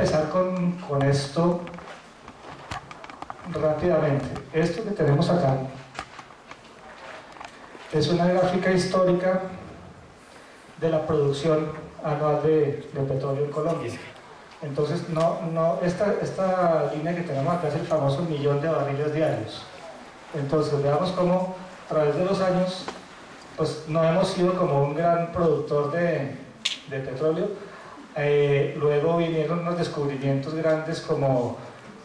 empezar con esto rápidamente. Esto que tenemos acá es una gráfica histórica de la producción anual de petróleo en Colombia. Entonces, esta línea que tenemos acá es el famoso 1.000.000 de barriles diarios. Entonces, veamos cómo a través de los años, pues no hemos sido como un gran productor de petróleo. Luego vinieron unos descubrimientos grandes como,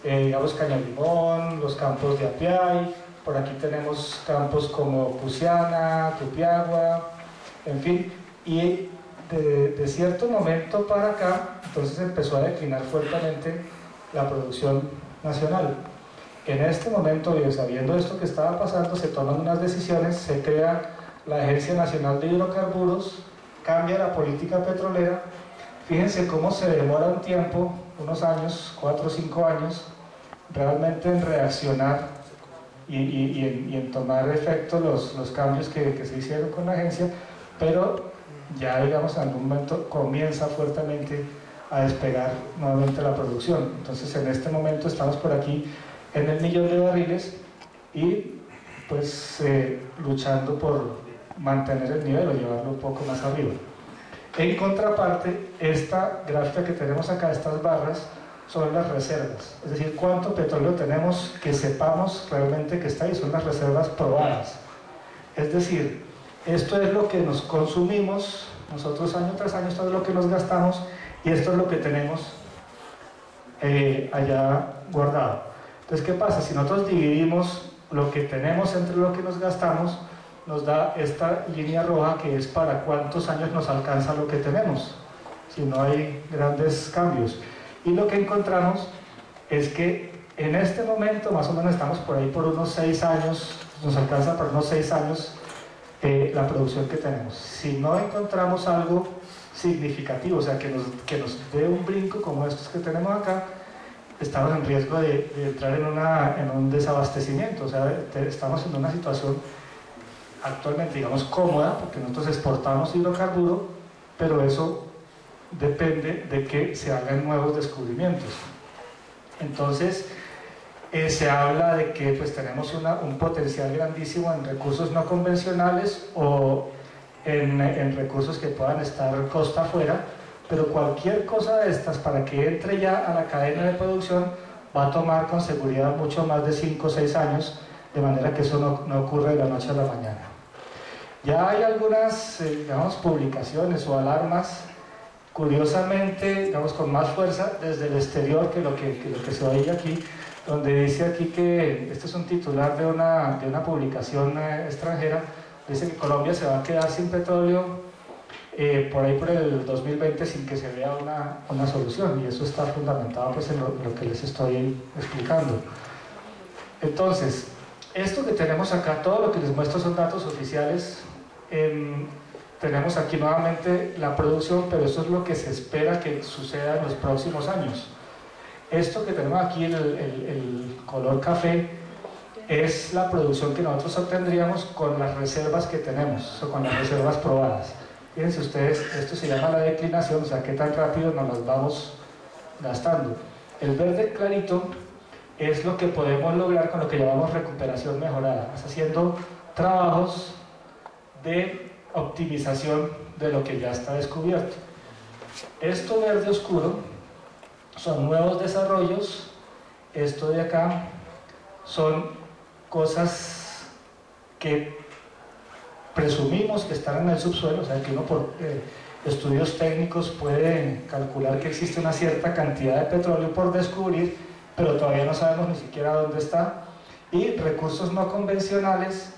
digamos, Cañalimón, los campos de Apiay, por aquí tenemos campos como Pusiana, Tupiagua, en fin, y de cierto momento para acá, entonces empezó a declinar fuertemente la producción nacional. En este momento, y sabiendo esto que estaba pasando, se toman unas decisiones, se crea la Agencia Nacional de Hidrocarburos, cambia la política petrolera. Fíjense cómo se demora un tiempo, unos años, 4 o 5 años, realmente en reaccionar y en tomar efecto los cambios que se hicieron con la agencia, pero ya, digamos, en algún momento comienza fuertemente a despegar nuevamente la producción. Entonces, en este momento estamos por aquí en el 1.000.000 de barriles y pues luchando por mantener el nivel o llevarlo un poco más arriba. En contraparte, esta gráfica que tenemos acá, estas barras, son las reservas, es decir, cuánto petróleo tenemos que sepamos realmente que está ahí, son las reservas probadas. Es decir, esto es lo que nos consumimos, nosotros año tras año, esto es lo que nos gastamos y esto es lo que tenemos allá guardado. Entonces, ¿qué pasa? Si nosotros dividimos lo que tenemos entre lo que nos gastamos, nos da esta línea roja que es para cuántos años nos alcanza lo que tenemos, si no hay grandes cambios. Y lo que encontramos es que en este momento más o menos estamos por ahí por unos 6 años, nos alcanza por unos 6 años la producción que tenemos. Si no encontramos algo significativo, o sea, que nos dé un brinco como estos que tenemos acá, estamos en riesgo de entrar en un desabastecimiento. O sea, estamos en una situación actualmente, digamos, cómoda, porque nosotros exportamos hidrocarburo, pero eso depende de que se hagan nuevos descubrimientos. Entonces, se habla de que pues, tenemos un potencial grandísimo en recursos no convencionales o en recursos que puedan estar costa afuera, pero cualquier cosa de estas, para que entre ya a la cadena de producción, va a tomar con seguridad mucho más de 5 o 6 años, de manera que eso no ocurre de la noche a la mañana. Ya hay algunas, digamos, publicaciones o alarmas, curiosamente, digamos, con más fuerza desde el exterior que lo que se oye aquí, donde dice aquí que, este es un titular de una publicación extranjera, dice que Colombia se va a quedar sin petróleo por ahí por el 2020 sin que se vea una solución, y eso está fundamentado pues, en lo que les estoy explicando. Entonces, esto que tenemos acá, todo lo que les muestro son datos oficiales. Tenemos aquí nuevamente la producción, pero esto es lo que se espera que suceda en los próximos años. Esto que tenemos aquí, el color café, es la producción que nosotros obtendríamos con las reservas que tenemos, o con las reservas probadas. Fíjense ustedes, esto se llama la declinación, o sea, qué tan rápido nos las vamos gastando. El verde clarito es lo que podemos lograr con lo que llamamos recuperación mejorada, es haciendo trabajos de optimización de lo que ya está descubierto. Esto verde oscuro son nuevos desarrollos, esto de acá son cosas que presumimos que están en el subsuelo, o sea que uno por estudios técnicos puede calcular que existe una cierta cantidad de petróleo por descubrir, pero todavía no sabemos ni siquiera dónde está. Y recursos no convencionales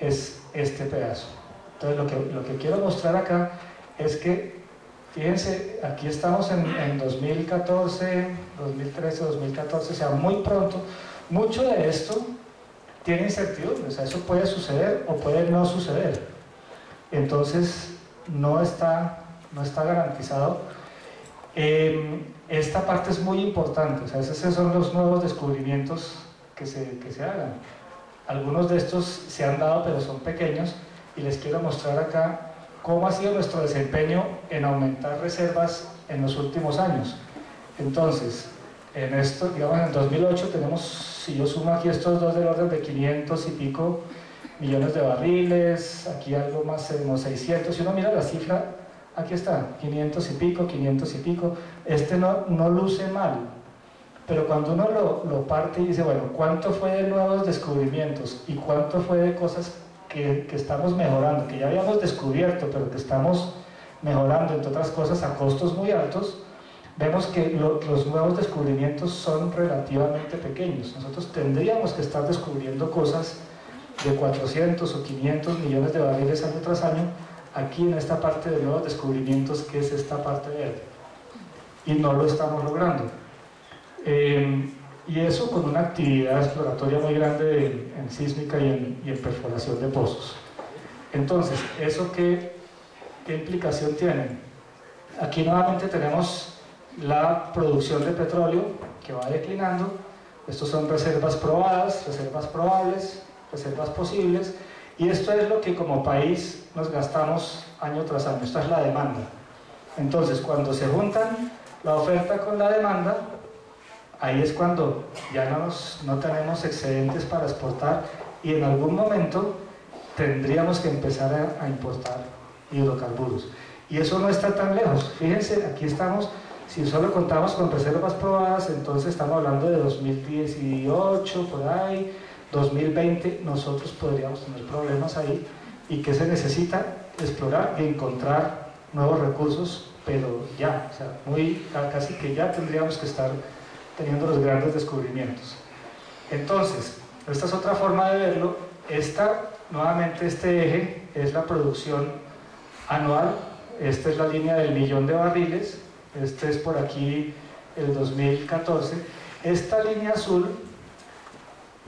es este pedazo. Entonces lo que quiero mostrar acá es que, fíjense, aquí estamos en 2014, 2013, 2014, o sea, muy pronto. Mucho de esto tiene incertidumbre, o sea, eso puede suceder o puede no suceder. Entonces, no está garantizado. Esta parte es muy importante, o sea, esos son los nuevos descubrimientos que se hagan. Algunos de estos se han dado, pero son pequeños, y les quiero mostrar acá cómo ha sido nuestro desempeño en aumentar reservas en los últimos años. Entonces, en esto, digamos, en el 2008 tenemos, si yo sumo aquí estos dos del orden de 500 y pico millones de barriles, aquí algo más, unos 600, si uno mira la cifra, aquí está, 500 y pico, 500 y pico, no luce mal, pero cuando uno lo parte y dice, bueno, ¿cuánto fue de nuevos descubrimientos y cuánto fue de cosas que estamos mejorando, que ya habíamos descubierto, pero que estamos mejorando, entre otras cosas, a costos muy altos? Vemos que los nuevos descubrimientos son relativamente pequeños. Nosotros tendríamos que estar descubriendo cosas de 400 o 500 millones de barriles año tras año, aquí en esta parte de nuevos descubrimientos, que es esta parte verde. Y no lo estamos logrando. Y eso con una actividad exploratoria muy grande en sísmica y en perforación de pozos. Entonces, ¿eso qué implicación tiene? Aquí nuevamente tenemos la producción de petróleo que va declinando. Estos son reservas probadas, reservas probables, reservas posibles, y esto es lo que como país nos gastamos año tras año. Esta es la demanda. Entonces, cuando se juntan la oferta con la demanda, ahí es cuando ya no tenemos excedentes para exportar, y en algún momento tendríamos que empezar a importar hidrocarburos. Y eso no está tan lejos. Fíjense, aquí estamos. Si solo contamos con reservas probadas, entonces estamos hablando de 2018, por ahí, 2020, nosotros podríamos tener problemas ahí. ¿Y qué se necesita? Explorar y encontrar nuevos recursos, pero ya, o sea, casi que ya tendríamos que estar teniendo los grandes descubrimientos. Entonces, esta es otra forma de verlo. Nuevamente este eje es la producción anual. Esta es la línea del millón de barriles. Este es por aquí el 2014. Esta línea azul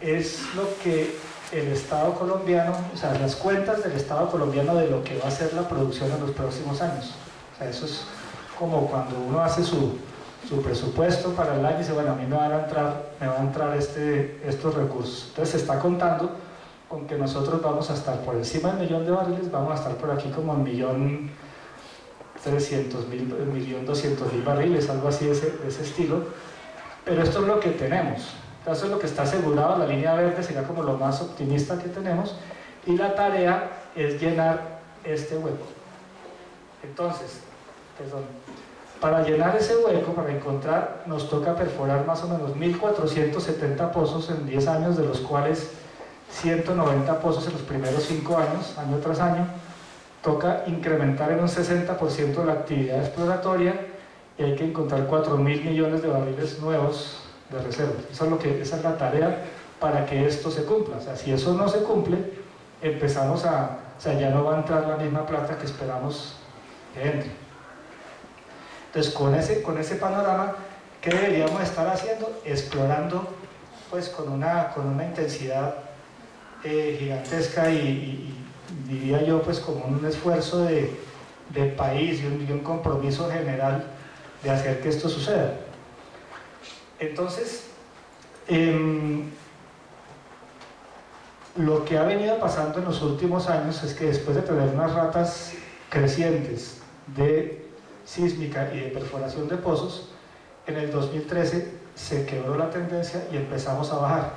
es lo que el Estado colombiano, o sea, las cuentas del Estado colombiano de lo que va a ser la producción en los próximos años. O sea, eso es como cuando uno hace su presupuesto para el año y dice, bueno, a mí me van a entrar estos recursos. Entonces se está contando con que nosotros vamos a estar por encima del millón de barriles, vamos a estar por aquí como el 1.200.000 barriles, algo así de ese estilo, pero esto es lo que tenemos. Eso es lo que está asegurado. La línea verde sería como lo más optimista que tenemos, y la tarea es llenar este hueco. Entonces, para llenar ese hueco, para encontrar, nos toca perforar más o menos 1.470 pozos en 10 años, de los cuales 190 pozos en los primeros 5 años, año tras año. Toca incrementar en un 60% la actividad exploratoria, y hay que encontrar 4.000 millones de barriles nuevos de reservas. Esa es la tarea para que esto se cumpla. O sea, si eso no se cumple, o sea, ya no va a entrar la misma plata que esperamos que entre. Entonces, con ese panorama, ¿qué deberíamos estar haciendo? Explorando, pues, con una intensidad gigantesca, y diría yo, pues, como un esfuerzo de país y un compromiso general de hacer que esto suceda. Entonces, lo que ha venido pasando en los últimos años es que después de tener unas ratas crecientes de sísmica y de perforación de pozos, en el 2013 se quebró la tendencia y empezamos a bajar.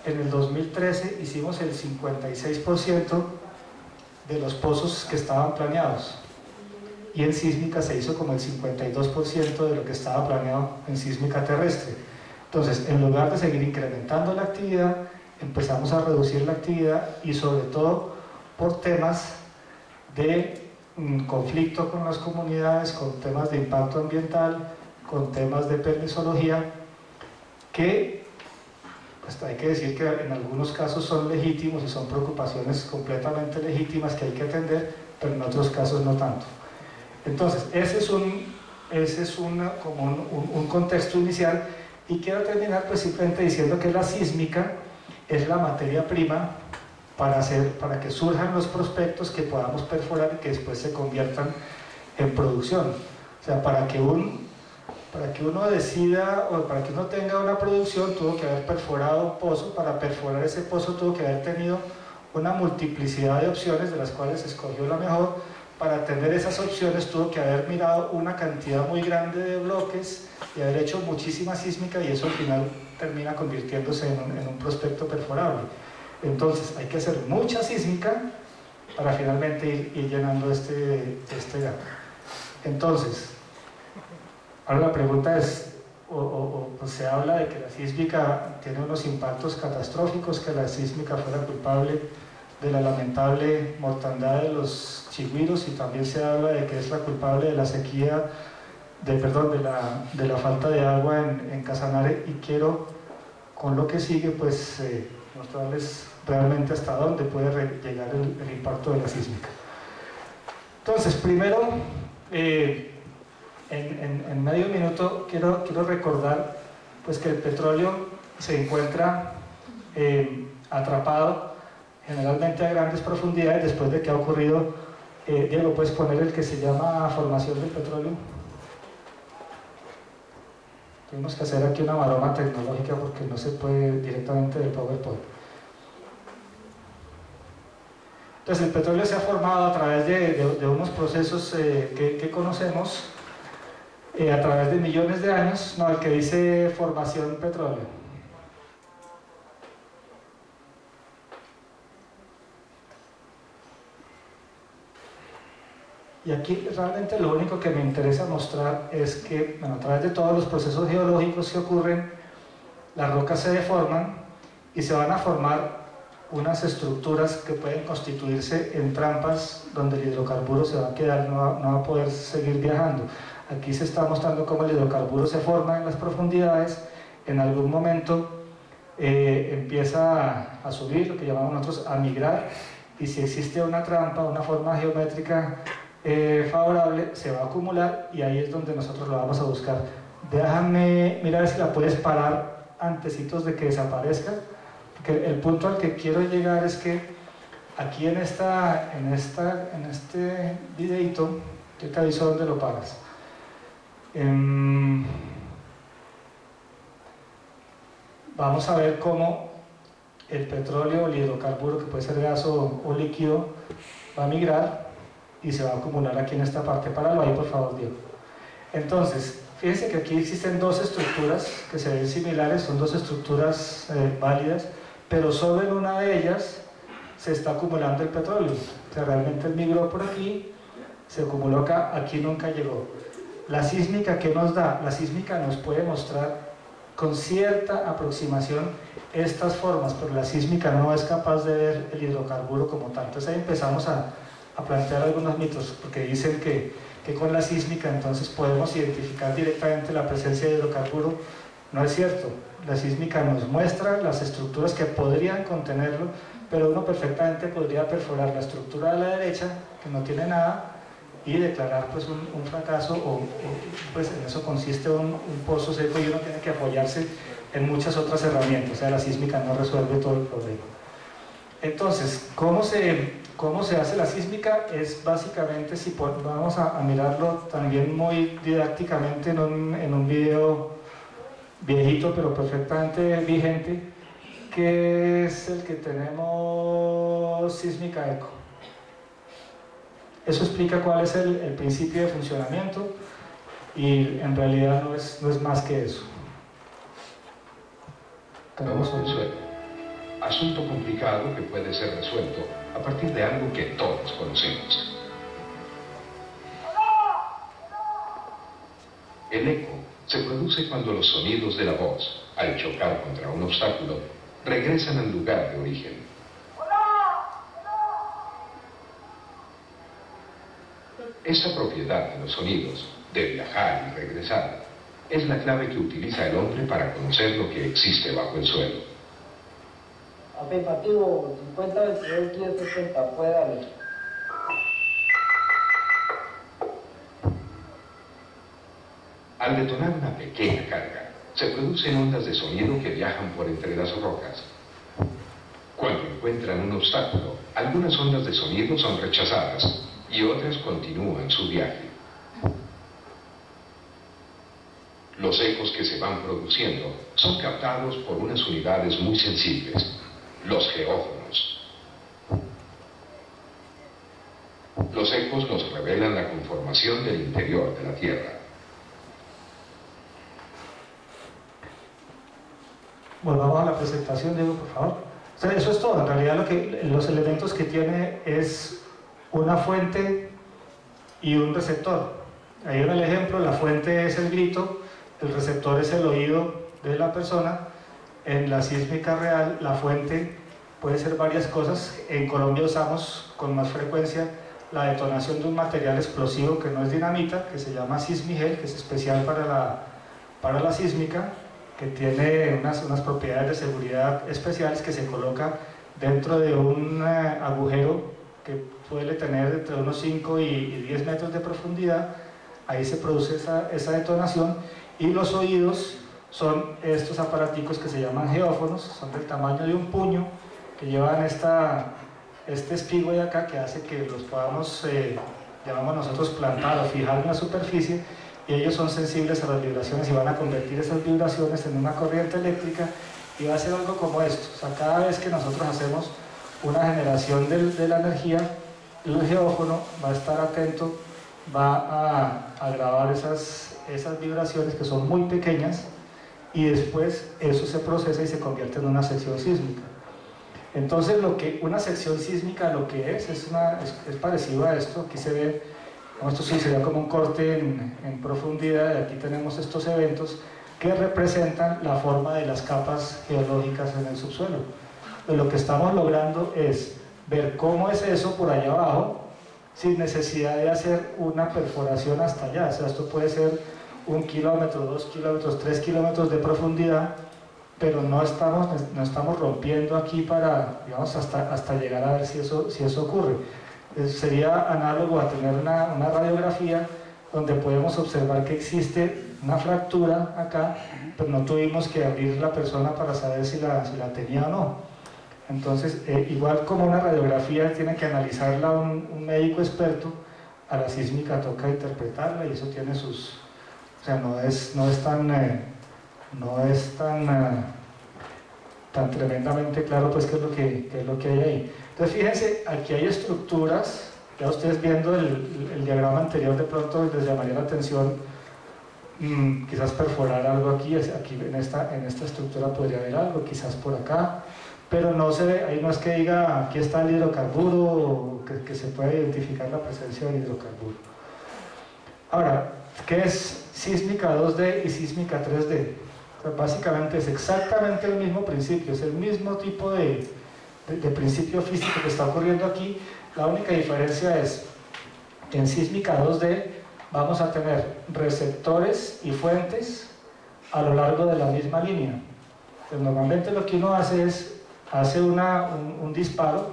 En el 2013 hicimos el 56% de los pozos que estaban planeados, y en sísmica se hizo como el 52% de lo que estaba planeado en sísmica terrestre. Entonces, en lugar de seguir incrementando la actividad, empezamos a reducir la actividad, y sobre todo por temas de conflicto con las comunidades, con temas de impacto ambiental, con temas de permisología, que pues hay que decir que en algunos casos son legítimos y son preocupaciones completamente legítimas que hay que atender, pero en otros casos no tanto. Entonces, ese es como un contexto inicial, y quiero terminar pues simplemente diciendo que la sísmica es la materia prima para que surjan los prospectos que podamos perforar y que después se conviertan en producción. O sea, para que uno decida, o para que uno tenga una producción, tuvo que haber perforado un pozo. Para perforar ese pozo tuvo que haber tenido una multiplicidad de opciones, de las cuales se escogió la mejor. para tener esas opciones tuvo que haber mirado una cantidad muy grande de bloques y haber hecho muchísima sísmica, y eso al final termina convirtiéndose en un prospecto perforable. Entonces hay que hacer mucha sísmica para finalmente ir llenando este gap. Entonces, ahora la pregunta es, pues se habla de que la sísmica tiene unos impactos catastróficos, que la sísmica fue la culpable de la lamentable mortandad de los chigüiros, y también se habla de que es la culpable de la sequía, de la falta de agua en Casanare, y quiero, con lo que sigue, pues mostrarles realmente hasta dónde puede llegar el impacto de la sísmica. Entonces, primero, en medio minuto quiero recordar pues que el petróleo se encuentra atrapado generalmente a grandes profundidades después de que ha ocurrido, Diego, ¿puedes poner el que se llama formación del petróleo? Tuvimos que hacer aquí una maroma tecnológica porque no se puede directamente del PowerPoint. Entonces el petróleo se ha formado a través de unos procesos que conocemos a través de millones de años. No, el que dice formación petróleo. Y aquí realmente lo único que me interesa mostrar es que, bueno, a través de todos los procesos geológicos que ocurren, las rocas se deforman y se van a formar unas estructuras que pueden constituirse en trampas donde el hidrocarburo se va a quedar, no va a poder seguir viajando. Aquí se está mostrando cómo el hidrocarburo se forma en las profundidades, en algún momento empieza a subir, lo que llamamos nosotros a migrar, y si existe una trampa, una forma geométrica favorable, se va a acumular, y ahí es donde nosotros lo vamos a buscar. Déjame mirar si la puedes parar antecitos de que desaparezca, porque el punto al que quiero llegar es que aquí en este videito, yo te aviso dónde lo paras. Vamos a ver cómo el petróleo o el hidrocarburo, que puede ser gas o líquido, va a migrar y se va a acumular aquí en esta parte. Páralo ahí, por favor, Diego. Entonces, fíjense que aquí existen dos estructuras que se ven similares, son dos estructuras válidas, pero solo en una de ellas se está acumulando el petróleo. O sea, realmente él migró por aquí, se acumuló acá, aquí nunca llegó. La sísmica, ¿qué nos da? La sísmica nos puede mostrar con cierta aproximación estas formas, pero la sísmica no es capaz de ver el hidrocarburo como tal. Entonces ahí empezamos a plantear algunos mitos, porque dicen que con la sísmica entonces podemos identificar directamente la presencia de hidrocarburo. No es cierto. La sísmica nos muestra las estructuras que podrían contenerlo, pero uno perfectamente podría perforar la estructura de la derecha, que no tiene nada, y declarar pues un fracaso, o pues en eso consiste un pozo seco, y uno tiene que apoyarse en muchas otras herramientas. O sea, la sísmica no resuelve todo el problema. Entonces, ¿cómo se hace la sísmica? Es básicamente, si vamos a mirarlo también muy didácticamente en un video viejito pero perfectamente vigente, que es el que tenemos, sísmica eco. Eso explica cuál es el principio de funcionamiento, y en realidad no es más que eso. Tenemos el suelo. Asunto complicado que puede ser resuelto a partir de algo que todos conocemos. El eco se produce cuando los sonidos de la voz, al chocar contra un obstáculo, regresan al lugar de origen. Esa propiedad de los sonidos, de viajar y regresar, es la clave que utiliza el hombre para conocer lo que existe bajo el suelo. Afirmativo, 50, 22, 10, 60, puede darle. Al detonar una pequeña carga, se producen ondas de sonido que viajan por entre las rocas. Cuando encuentran un obstáculo, algunas ondas de sonido son rechazadas y otras continúan su viaje. Los ecos que se van produciendo son captados por unas unidades muy sensibles, los geófonos. Los ecos nos revelan la conformación del interior de la Tierra. Volvamos a la presentación, Diego, por favor. O sea, eso es todo. En realidad los elementos que tiene es una fuente y un receptor. Ahí en el ejemplo, la fuente es el grito, el receptor es el oído de la persona. En la sísmica real, la fuente puede ser varias cosas. En Colombia usamos con más frecuencia la detonación de un material explosivo que no es dinamita, que se llama sismigel, que es especial para la sísmica, que tiene unas propiedades de seguridad especiales, que se coloca dentro de un agujero que puede tener entre unos 5 y 10 metros de profundidad. Ahí se produce esa detonación, y los oídos son estos aparaticos que se llaman geófonos, son del tamaño de un puño, que llevan este espigo de acá, que hace que los podamos, llamamos nosotros, plantar o fijar en la superficie, y ellos son sensibles a las vibraciones y van a convertir esas vibraciones en una corriente eléctrica, y va a ser algo como esto. O sea, cada vez que nosotros hacemos una generación de la energía, el geófono va a estar atento, va a grabar esas vibraciones, que son muy pequeñas, y después eso se procesa y se convierte en una sección sísmica. Entonces, una sección sísmica lo que es parecido a esto. Aquí se ve, esto sí sería como un corte en profundidad, y aquí tenemos estos eventos que representan la forma de las capas geológicas en el subsuelo. Pues lo que estamos logrando es ver cómo es eso por allá abajo, sin necesidad de hacer una perforación hasta allá. O sea, esto puede ser 1 kilómetro, 2 kilómetros, 3 kilómetros de profundidad, pero no estamos rompiendo aquí para, digamos, hasta llegar a ver si eso ocurre. Sería análogo a tener una radiografía donde podemos observar que existe una fractura acá, pero no tuvimos que abrir la persona para saber si la tenía o no. Entonces, igual como una radiografía tiene que analizarla un médico experto, a la sísmica toca interpretarla, y eso tiene sus... O sea, no es tan tremendamente claro, pues, qué es lo que hay ahí. Entonces, fíjense, aquí hay estructuras. Ya ustedes viendo el diagrama anterior, de pronto les llamaría la atención quizás perforar algo aquí en esta estructura podría haber algo, quizás por acá, pero no se ve, ahí no es que diga aquí está el hidrocarburo, o que se pueda identificar la presencia del hidrocarburo. Ahora, ¿qué es sísmica 2D y sísmica 3D? O sea, básicamente es exactamente el mismo principio, es el mismo tipo de principio físico que está ocurriendo aquí. La única diferencia es que en sísmica 2D vamos a tener receptores y fuentes a lo largo de la misma línea. Entonces, normalmente lo que uno hace es un disparo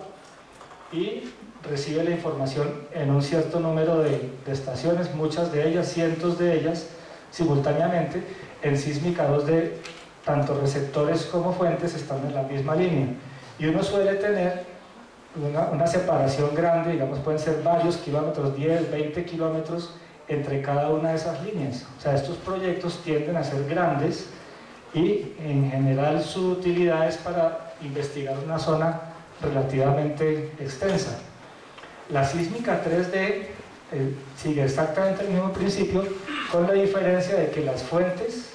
y recibe la información en un cierto número de estaciones, muchas de ellas, cientos de ellas, simultáneamente. En sísmica 2D, tanto receptores como fuentes están en la misma línea, y uno suele tener una separación grande, digamos, pueden ser varios kilómetros, 10, 20 kilómetros entre cada una de esas líneas. O sea, estos proyectos tienden a ser grandes, y en general su utilidad es para investigar una zona relativamente extensa. La sísmica 3D sigue exactamente el mismo principio, con la diferencia de que las fuentes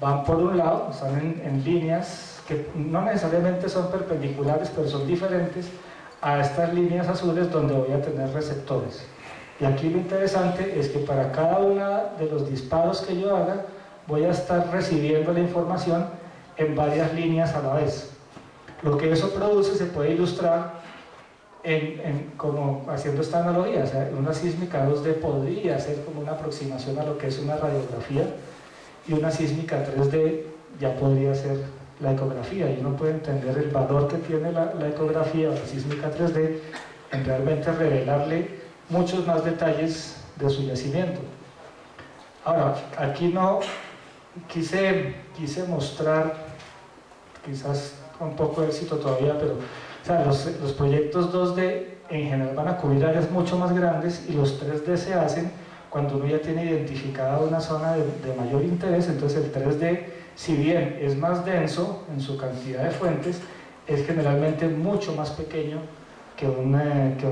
van por un lado, están en líneas que no necesariamente son perpendiculares, pero son diferentes a estas líneas azules donde voy a tener receptores. Y aquí lo interesante es que para cada uno de los disparos que yo haga, voy a estar recibiendo la información en varias líneas a la vez. Lo que eso produce se puede ilustrar como haciendo esta analogía. O sea, una sísmica 2D podría ser como una aproximación a lo que es una radiografía, y una sísmica 3D ya podría ser la ecografía, y uno puede entender el valor que tiene la ecografía o la sísmica 3D en realmente revelarle muchos más detalles de su yacimiento. Ahora, aquí no quise mostrar, quizás con poco éxito todavía, pero o sea, los proyectos 2D en general van a cubrir áreas mucho más grandes, y los 3D se hacen cuando uno ya tiene identificada una zona de mayor interés. Entonces el 3D, si bien es más denso en su cantidad de fuentes, es generalmente mucho más pequeño que un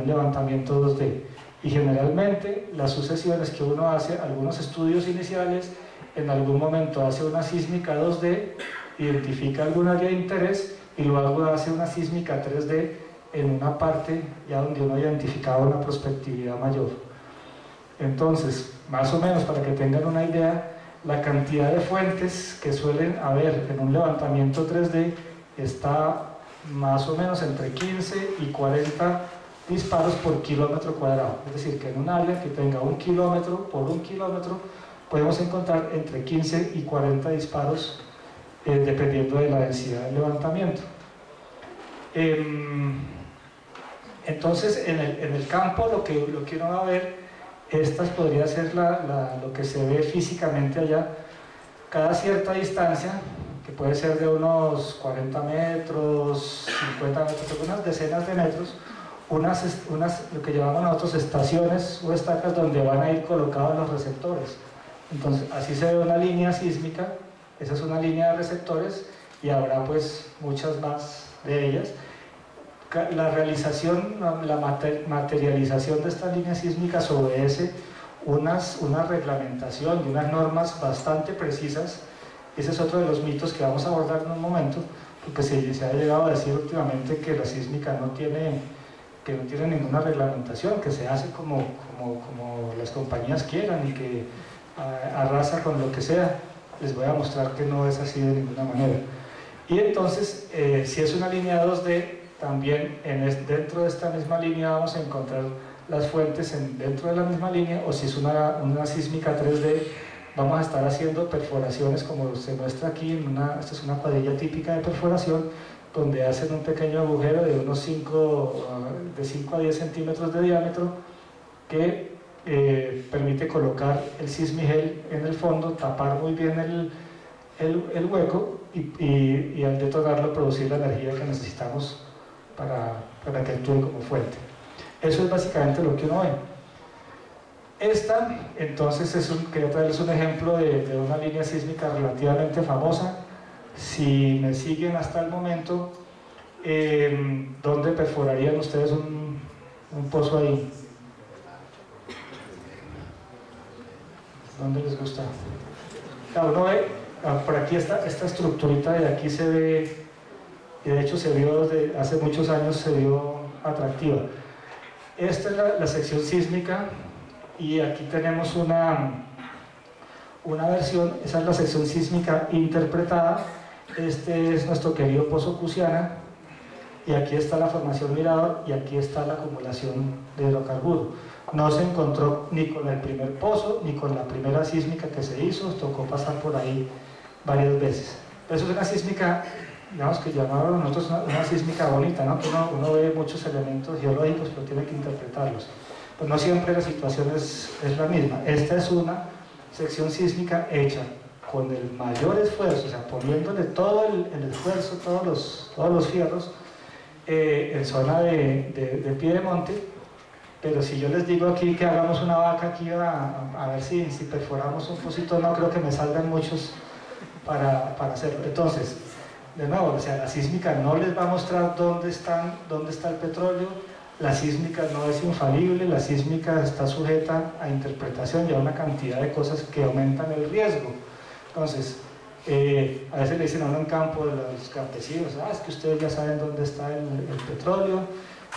levantamiento 2D. Y generalmente las sucesiones que uno hace, algunos estudios iniciales, en algún momento hace una sísmica 2D, identifica algún área de interés y luego hace una sísmica 3D en una parte ya donde uno ha identificado una prospectividad mayor. Entonces, más o menos para que tengan una idea, la cantidad de fuentes que suelen haber en un levantamiento 3D está más o menos entre 15 y 40 disparos por kilómetro cuadrado. Es decir, que en un área que tenga 1 kilómetro por 1 kilómetro podemos encontrar entre 15 y 40 disparos dependiendo de la densidad del levantamiento. Entonces, en el campo lo que uno va a ver, estas podría ser lo que se ve físicamente allá. Cada cierta distancia, que puede ser de unos 40 metros, 50 metros, algunas decenas de metros, lo que llamamos nosotros estaciones o estacas donde van a ir colocados los receptores. Entonces, así se ve una línea sísmica, esa es una línea de receptores y habrá pues muchas más de ellas. La realización, la materialización de estas líneas sísmicas obedece una reglamentación y unas normas bastante precisas. Ese es otro de los mitos que vamos a abordar en un momento, porque se ha llegado a decir últimamente que la sísmica no tiene ninguna reglamentación, que se hace como las compañías quieran y que arrasa con lo que sea. Les voy a mostrar que no es así de ninguna manera. Y entonces, si es una línea 2D, también dentro de esta misma línea vamos a encontrar las fuentes dentro de la misma línea, o si es una sísmica 3D, vamos a estar haciendo perforaciones como se muestra aquí. Esta es una cuadrilla típica de perforación, donde hacen un pequeño agujero de unos 5 a 10 centímetros de diámetro que permite colocar el sismigel en el fondo, tapar muy bien el hueco y al detonarlo producir la energía que necesitamos para que actúe como fuente. Eso es básicamente lo que uno ve. Esta, entonces, quería traerles un ejemplo de una línea sísmica relativamente famosa. Si me siguen hasta el momento, ¿dónde perforarían ustedes un pozo ahí? ¿Dónde les gusta? Claro, uno ve, por aquí esta estructurita de aquí se ve, y de hecho se vio desde hace muchos años, se vio atractiva. Esta es la sección sísmica y aquí tenemos una versión. Esa es la sección sísmica interpretada. Este es nuestro querido Pozo Cusiana y aquí está la formación Mirador y aquí está la acumulación de hidrocarburo. No se encontró ni con el primer pozo ni con la primera sísmica que se hizo, tocó pasar por ahí varias veces. Eso es una sísmica, digamos que llamaban nosotros una sísmica bonita, ¿no? Que uno ve muchos elementos geológicos pero tiene que interpretarlos. Pues no siempre la situación es la misma. Esta es una sección sísmica hecha con el mayor esfuerzo, o sea, poniéndole todo el esfuerzo, todos los fierros en zona de pie de monte. Pero si yo les digo aquí que hagamos una vaca aquí a ver si perforamos un pocito, no creo que me salgan muchos para hacerlo. Entonces, de nuevo, o sea, la sísmica no les va a mostrar dónde está el petróleo. La sísmica no es infalible, la sísmica está sujeta a interpretación y a una cantidad de cosas que aumentan el riesgo. Entonces, a veces le dicen a uno en campo, de los campesinos, es que ustedes ya saben dónde está el petróleo,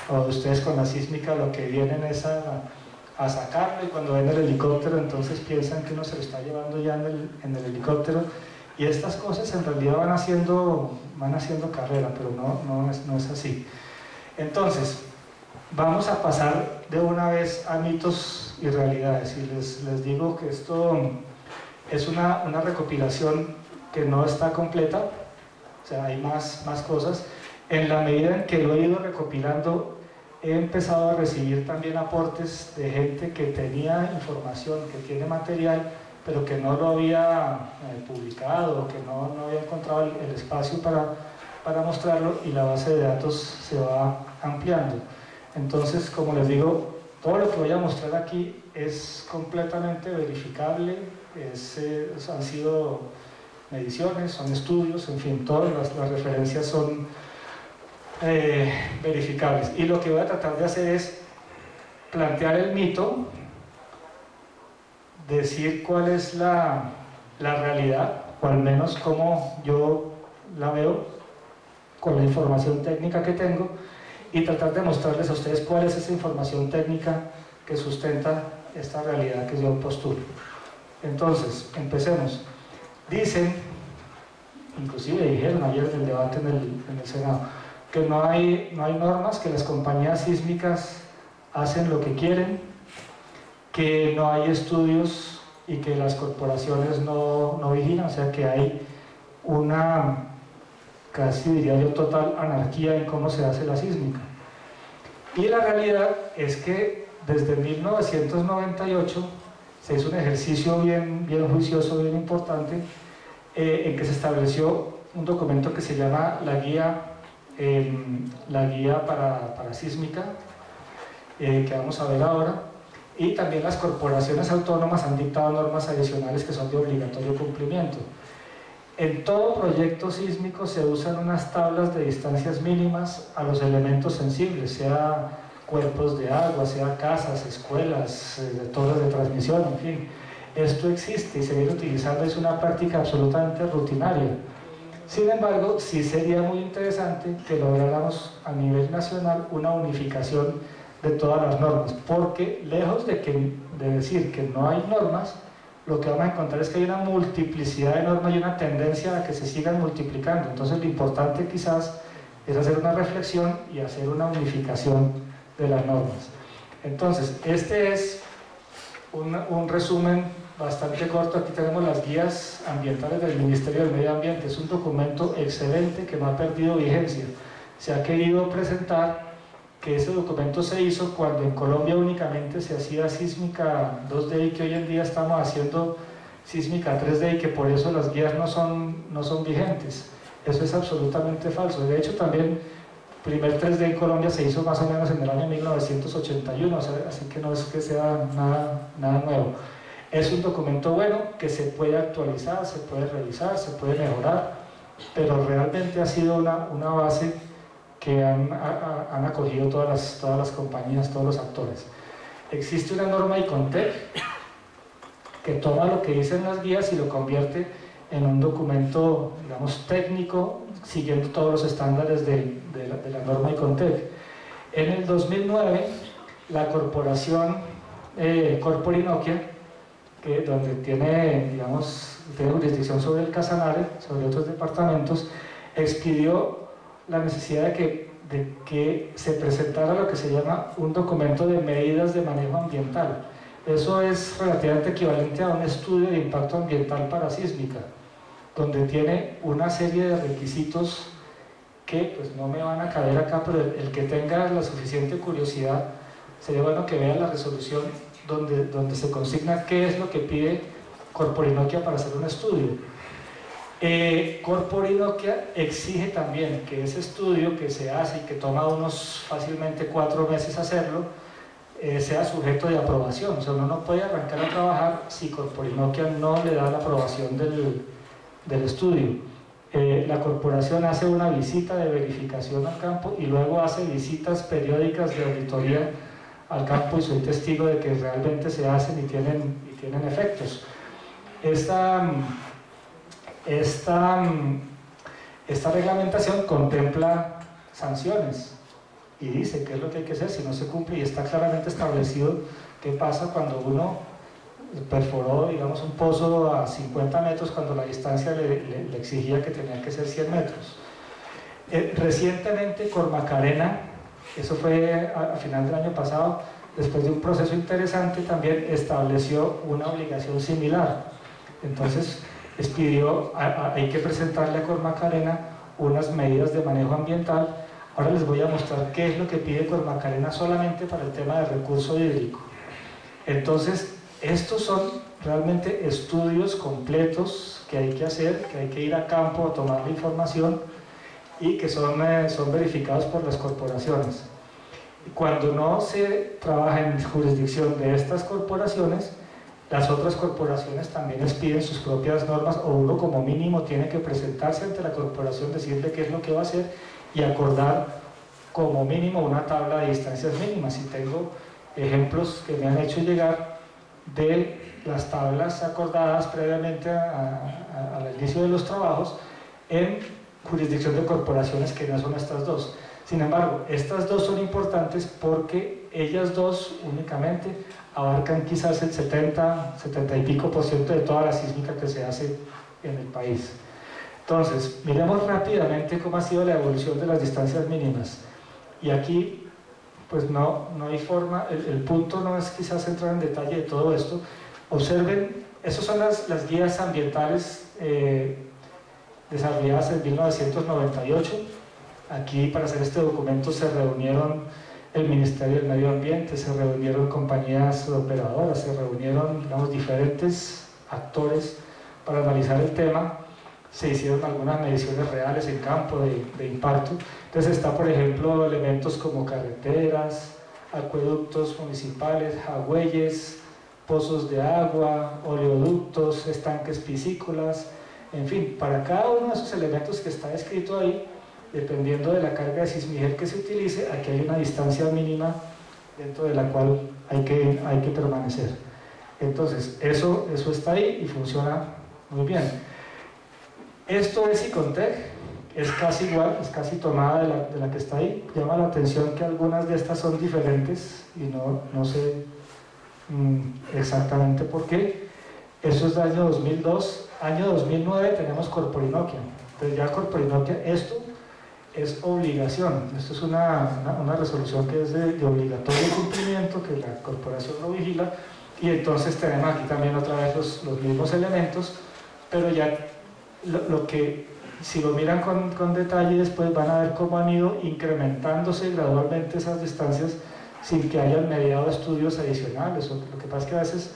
o ustedes con la sísmica lo que vienen es a sacarlo, y cuando ven el helicóptero entonces piensan que uno se lo está llevando ya en el helicóptero, y estas cosas en realidad van haciendo carrera, pero no es así. Entonces, vamos a pasar de una vez a mitos y realidades, y les digo que esto es una recopilación que no está completa, o sea, hay más cosas. En la medida en que lo he ido recopilando, he empezado a recibir también aportes de gente que tenía información, que tiene material, pero que no lo había publicado, que no había encontrado el espacio para mostrarlo, y la base de datos se va ampliando. Entonces, como les digo, todo lo que voy a mostrar aquí es completamente verificable, han sido mediciones, son estudios, en fin, todas las referencias son verificables. Y lo que voy a tratar de hacer es plantear el mito, decir cuál es la realidad, o al menos cómo yo la veo con la información técnica que tengo, y tratar de mostrarles a ustedes cuál es esa información técnica que sustenta esta realidad que yo postulo. Entonces, empecemos. Dicen, inclusive dijeron ayer en el debate en el Senado, que no hay normas, que las compañías sísmicas hacen lo que quieren, que no hay estudios y que las corporaciones no vigilan, o sea que hay una, casi diría yo, total anarquía en cómo se hace la sísmica. Y la realidad es que desde 1998 se hizo un ejercicio bien juicioso, bien importante, en que se estableció un documento que se llama la guía para sísmica, que vamos a ver ahora, y también las corporaciones autónomas han dictado normas adicionales que son de obligatorio cumplimiento. En todo proyecto sísmico se usan unas tablas de distancias mínimas a los elementos sensibles, sea cuerpos de agua, sea casas, escuelas, torres de transmisión, en fin. Esto existe y se viene utilizando, es una práctica absolutamente rutinaria. Sin embargo, sí sería muy interesante que lográramos a nivel nacional una unificación de todas las normas, porque lejos de decir que no hay normas, lo que vamos a encontrar es que hay una multiplicidad de normas y una tendencia a que se sigan multiplicando. Entonces lo importante quizás es hacer una reflexión y hacer una unificación de las normas. Entonces, este es un resumen bastante corto. Aquí tenemos las guías ambientales del Ministerio del Medio Ambiente. Es un documento excelente que no ha perdido vigencia. Se ha querido presentar que ese documento se hizo cuando en Colombia únicamente se hacía sísmica 2D y que hoy en día estamos haciendo sísmica 3D y que por eso las guías no son vigentes. Eso es absolutamente falso. De hecho, también el primer 3D en Colombia se hizo más o menos en el año 1981, o sea, así que no es que sea nada nuevo. Es un documento bueno que se puede actualizar, se puede revisar, se puede mejorar, pero realmente ha sido una base que han acogido todas las compañías, todos los actores. Existe una norma ICONTEC que toma lo que dicen las guías y lo convierte en un documento, digamos, técnico, siguiendo todos los estándares de la norma ICONTEC. En el 2009, la corporación Corporinoquia, donde tiene, digamos, tiene jurisdicción sobre el Casanare, sobre otros departamentos, expidió la necesidad de que se presentara lo que se llama un documento de medidas de manejo ambiental. Eso es relativamente equivalente a un estudio de impacto ambiental para sísmica, donde tiene una serie de requisitos que pues no me van a caber acá, pero el que tenga la suficiente curiosidad, sería bueno que vea la resolución donde se consigna qué es lo que pide Corporinoquia para hacer un estudio. Corporinoquia exige también que ese estudio que se hace y que toma unos fácilmente 4 meses hacerlo, sea sujeto de aprobación. O sea, uno no puede arrancar a trabajar si Corporinoquia no le da la aprobación del estudio. La corporación hace una visita de verificación al campo y luego hace visitas periódicas de auditoría al campo, y soy testigo de que realmente se hacen y tienen efectos. Esta reglamentación contempla sanciones y dice qué es lo que hay que hacer si no se cumple, y está claramente establecido qué pasa cuando uno perforó, digamos, un pozo a 50 metros cuando la distancia le exigía que tenía que ser 100 metros. Recientemente Cormacarena, eso fue a final del año pasado, después de un proceso interesante, también estableció una obligación similar. Entonces pidió, hay que presentarle a Cormacarena unas medidas de manejo ambiental. Ahora les voy a mostrar qué es lo que pide Cormacarena solamente para el tema de recurso hídrico. Entonces, estos son realmente estudios completos que hay que hacer, que hay que ir a campo a tomar la información y que son verificados por las corporaciones. Cuando no se trabaja en jurisdicción de estas corporaciones, las otras corporaciones también les piden sus propias normas, o uno como mínimo tiene que presentarse ante la corporación, decirle qué es lo que va a hacer y acordar como mínimo una tabla de distancias mínimas, y tengo ejemplos que me han hecho llegar de las tablas acordadas previamente al inicio de los trabajos en jurisdicción de corporaciones que no son estas dos. Sin embargo, estas dos son importantes porque ellas dos únicamente abarcan quizás el 70 y pico % de toda la sísmica que se hace en el país. Entonces, miremos rápidamente cómo ha sido la evolución de las distancias mínimas. Y aquí, pues no hay forma, el punto no es quizás entrar en detalle de todo esto. Observen, esas son las guías ambientales desarrolladas en 1998. Aquí, para hacer este documento, se reunieron el Ministerio del Medio Ambiente, se reunieron compañías operadoras, se reunieron, digamos, diferentes actores para analizar el tema. Se hicieron algunas mediciones reales en campo de impacto. Entonces está, por ejemplo, elementos como carreteras, acueductos municipales, jagüeyes, pozos de agua, oleoductos, estanques piscícolas, en fin, para cada uno de esos elementos que está escrito ahí, dependiendo de la carga de sismigel que se utilice, aquí hay una distancia mínima dentro de la cual hay que permanecer. Entonces, eso está ahí y funciona muy bien. Esto es Icontec, es casi igual, es casi tomada de la que está ahí. Llama la atención que algunas de estas son diferentes y no sé exactamente por qué. Eso es del año 2002. Año 2009 tenemos Corporinoquia. Entonces ya Corporinoquia, esto es obligación. Esto es una resolución que es de obligatorio cumplimiento, que la corporación lo vigila, y entonces tenemos aquí también otra vez los mismos elementos, pero ya lo que, si lo miran con detalle después, van a ver cómo han ido incrementándose gradualmente esas distancias sin que hayan mediado estudios adicionales. Lo que pasa es que a veces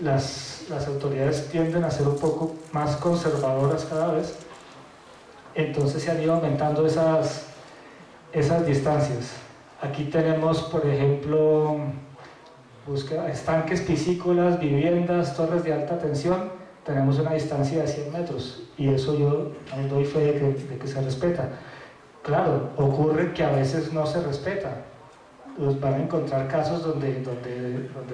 las autoridades tienden a ser un poco más conservadoras cada vez, entonces se han ido aumentando esas distancias. Aquí tenemos, por ejemplo, estanques piscícolas, viviendas, torres de alta tensión. Tenemos una distancia de 100 metros y eso yo doy fe de que se respeta. Claro, ocurre que a veces no se respeta. Pues van a encontrar casos donde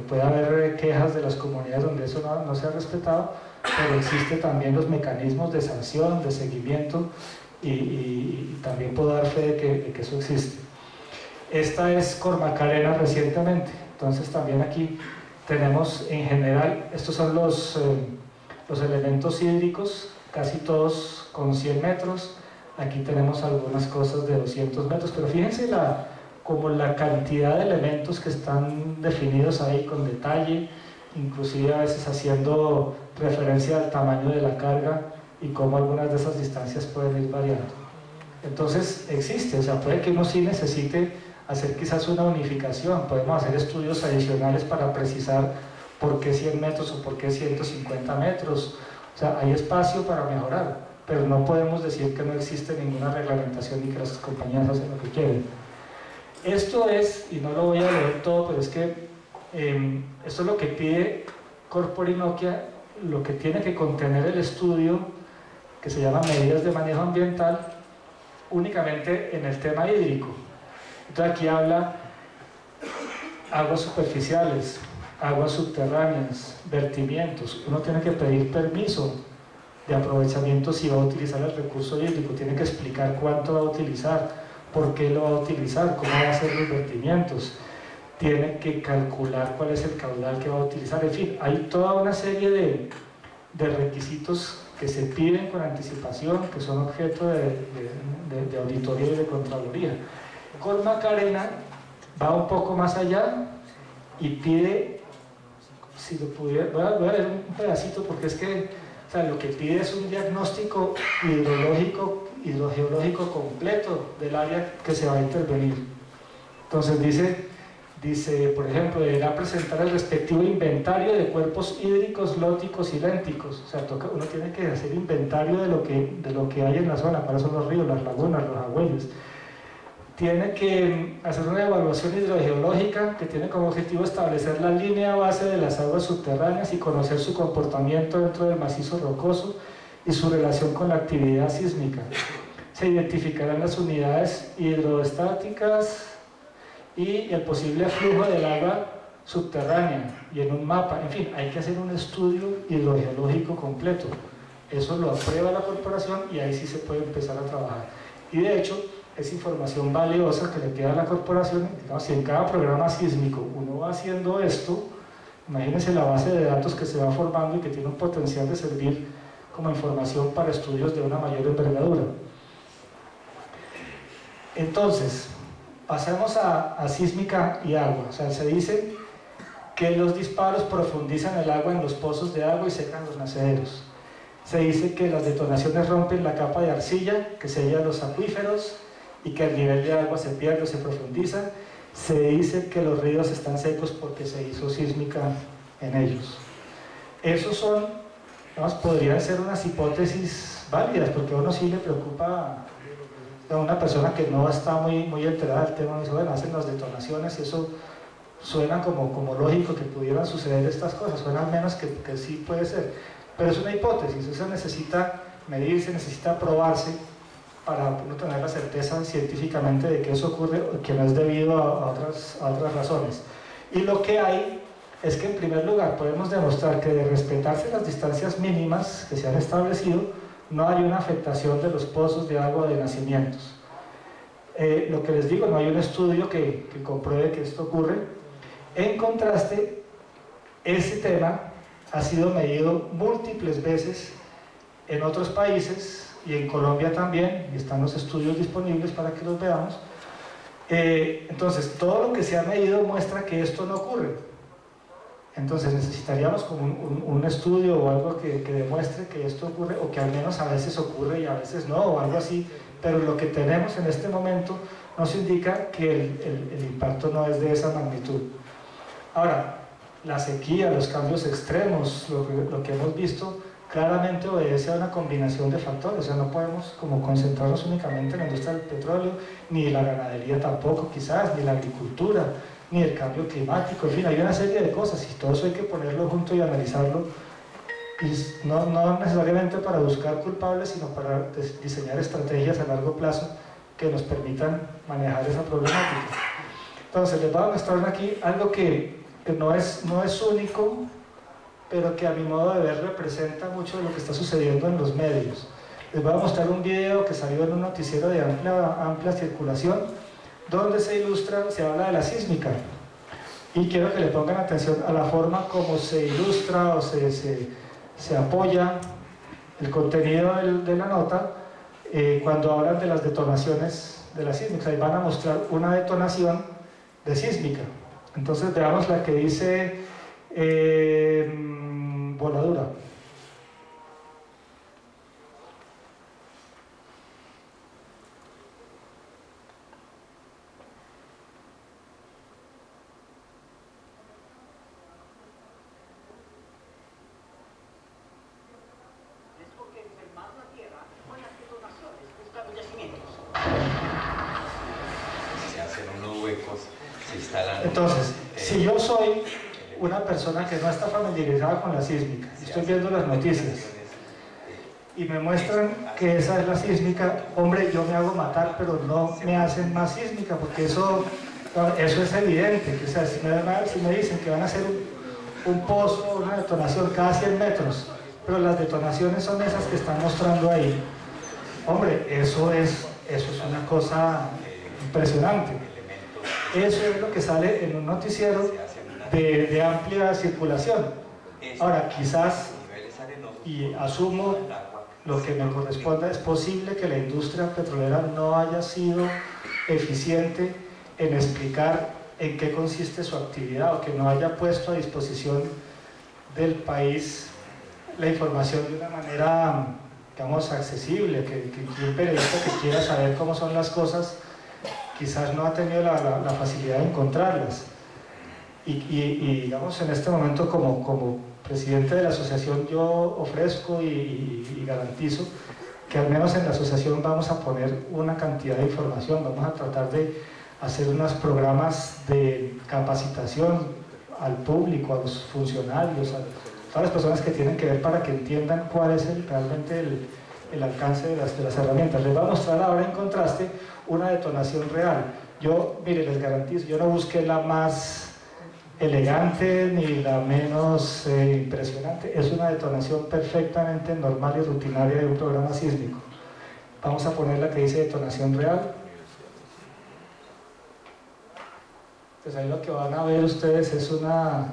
puede haber quejas de las comunidades donde eso no se ha respetado, pero existen también los mecanismos de sanción, de seguimiento, y también puedo dar fe de que eso existe. Esta es Cormacarena recientemente, entonces también aquí tenemos en general, estos son los elementos hídricos, casi todos con 100 metros, aquí tenemos algunas cosas de 200 metros, pero fíjense como la cantidad de elementos que están definidos ahí con detalle, inclusive a veces haciendo referencia al tamaño de la carga y cómo algunas de esas distancias pueden ir variando. Entonces existe, o sea, puede que uno sí necesite hacer quizás una unificación, podemos hacer estudios adicionales para precisar por qué 100 metros o por qué 150 metros, o sea, hay espacio para mejorar, pero no podemos decir que no existe ninguna reglamentación ni que las compañías hacen lo que quieren. Esto es, y no lo voy a leer todo, pero es que esto es lo que pide Corporinoquia, lo que tiene que contener el estudio, que se llama medidas de manejo ambiental, únicamente en el tema hídrico. Entonces aquí habla aguas superficiales, aguas subterráneas, vertimientos. Uno tiene que pedir permiso de aprovechamiento si va a utilizar el recurso hídrico, tiene que explicar cuánto va a utilizar, por qué lo va a utilizar, cómo va a hacer los vertimientos, tiene que calcular cuál es el caudal que va a utilizar, en fin, hay toda una serie de requisitos que se piden con anticipación, que son objeto de auditoría y de contraloría. Cormacarena va un poco más allá y pide, si lo pudiera, voy a leer un pedacito porque es que, o sea, lo que pide es un diagnóstico hidrogeológico completo del área que se va a intervenir. Entonces dice, por ejemplo, deberá presentar el respectivo inventario de cuerpos hídricos, lóticos y lénticos. O sea, uno tiene que hacer inventario de lo que hay en la zona, para eso los ríos, las lagunas, los agüeyes. Tiene que hacer una evaluación hidrogeológica que tiene como objetivo establecer la línea base de las aguas subterráneas y conocer su comportamiento dentro del macizo rocoso y su relación con la actividad sísmica. se identificarán las unidades hidroestáticas y el posible flujo del agua subterránea y en un mapa. En fin, hay que hacer un estudio hidrogeológico completo. Eso lo aprueba la corporación y ahí sí se puede empezar a trabajar. Y de hecho, es información valiosa que le queda a la corporación. Digamos, si en cada programa sísmico uno va haciendo esto, imagínense la base de datos que se va formando y que tiene un potencial de servir como información para estudios de una mayor envergadura. Entonces, pasemos a sísmica y agua. O sea, se dice que los disparos profundizan el agua en los pozos de agua y secan los nacederos. Se dice que las detonaciones rompen la capa de arcilla que sella los acuíferos y que el nivel de agua se pierde o se profundiza. Se dice que los ríos están secos porque se hizo sísmica en ellos. Esos son, digamos, podrían ser unas hipótesis válidas, porque a uno sí le preocupa a una persona que no está muy enterada del tema. Dice, bueno, hacen las detonaciones y eso suena como lógico que pudieran suceder estas cosas, suena al menos que sí puede ser, pero es una hipótesis, eso necesita medirse, necesita probarse para no tener la certeza científicamente de que eso ocurre, que no es debido a otras razones. Y lo que hay es que en primer lugar podemos demostrar que de respetarse las distancias mínimas que se han establecido, no hay una afectación de los pozos de agua de nacimientos. Lo que les digo, no hay un estudio que compruebe que esto ocurre. En contraste, ese tema ha sido medido múltiples veces en otros países y en Colombia también, y están los estudios disponibles para que los veamos. Entonces, todo lo que se ha medido muestra que esto no ocurre. Entonces necesitaríamos como un estudio o algo que demuestre que esto ocurre, o que al menos a veces ocurre y a veces no, o algo así, pero lo que tenemos en este momento nos indica que el impacto no es de esa magnitud. Ahora, la sequía, los cambios extremos, lo que hemos visto, claramente obedece a una combinación de factores. O sea, no podemos como concentrarnos únicamente en la industria del petróleo, ni la ganadería tampoco quizás, ni la agricultura, ni el cambio climático. En fin, hay una serie de cosas y todo eso hay que ponerlo junto y analizarlo, y no necesariamente para buscar culpables, sino para diseñar estrategias a largo plazo que nos permitan manejar esa problemática. Entonces les voy a mostrar aquí algo que no es único, pero que a mi modo de ver representa mucho de lo que está sucediendo en los medios. Les voy a mostrar un video que salió en un noticiero de amplia circulación, donde se ilustra, se habla de la sísmica, y quiero que le pongan atención a la forma como se ilustra o se apoya el contenido de la nota cuando hablan de las detonaciones de la sísmica. Ahí van a mostrar una detonación de sísmica. Entonces veamos la que dice voladura. Entonces, si yo soy una persona que no está familiarizada con la sísmica, estoy viendo las noticias y me muestran que esa es la sísmica, hombre, yo me hago matar, pero no me hacen más sísmica, porque eso es evidente. O sea, si me dicen que van a hacer un pozo, una detonación cada 100 metros, pero las detonaciones son esas que están mostrando ahí, hombre, eso es una cosa impresionante. Eso es lo que sale en un noticiero de amplia circulación. Ahora, quizás, y asumo lo que me corresponda, es posible que la industria petrolera no haya sido eficiente en explicar en qué consiste su actividad, o que no haya puesto a disposición del país la información de una manera, digamos, accesible, que un periodista que quiera saber cómo son las cosas quizás no ha tenido la facilidad de encontrarlas. Y digamos, en este momento como presidente de la asociación yo ofrezco y garantizo que al menos en la asociación vamos a poner una cantidad de información, vamos a tratar de hacer unos programas de capacitación al público, a los funcionarios, a todas las personas que tienen que ver, para que entiendan cuál es realmente el alcance de las herramientas. Les voy a mostrar ahora en contraste una detonación real. Yo, mire, les garantizo, yo no busqué la más elegante ni la menos impresionante, es una detonación perfectamente normal y rutinaria de un programa sísmico. Vamos a poner la que dice detonación real. Pues ahí lo que van a ver ustedes es una...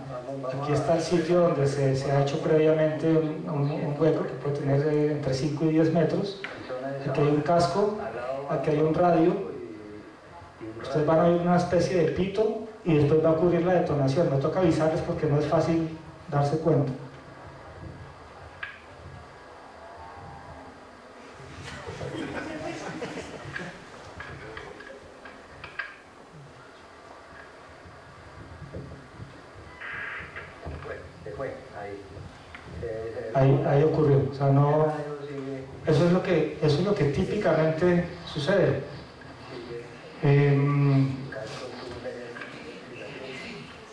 Aquí está el sitio donde se ha hecho previamente un hueco que puede tener entre 5 y 10 metros. Aquí hay un casco, aquí hay un radio. Ustedes van a oír una especie de pito y después va a ocurrir la detonación. Me toca avisarles porque no es fácil darse cuenta. Ahí ocurrió, o sea, no, eso es lo que típicamente sucede.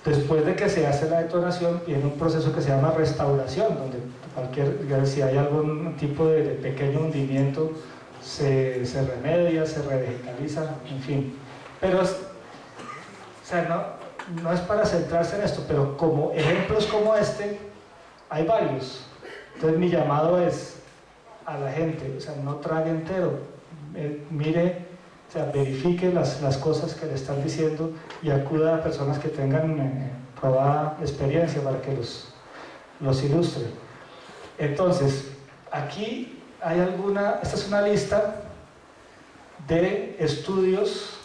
Después de que se hace la detonación viene un proceso que se llama restauración, donde si hay algún tipo de pequeño hundimiento se remedia, se revegetaliza, en fin. Pero o sea, no es para centrarse en esto, pero como ejemplos como este hay varios. Entonces mi llamado es a la gente, o sea, no trague entero, mire, o sea, verifique las cosas que le están diciendo y acuda a personas que tengan probada experiencia para que los ilustre. Entonces, aquí hay esta es una lista de estudios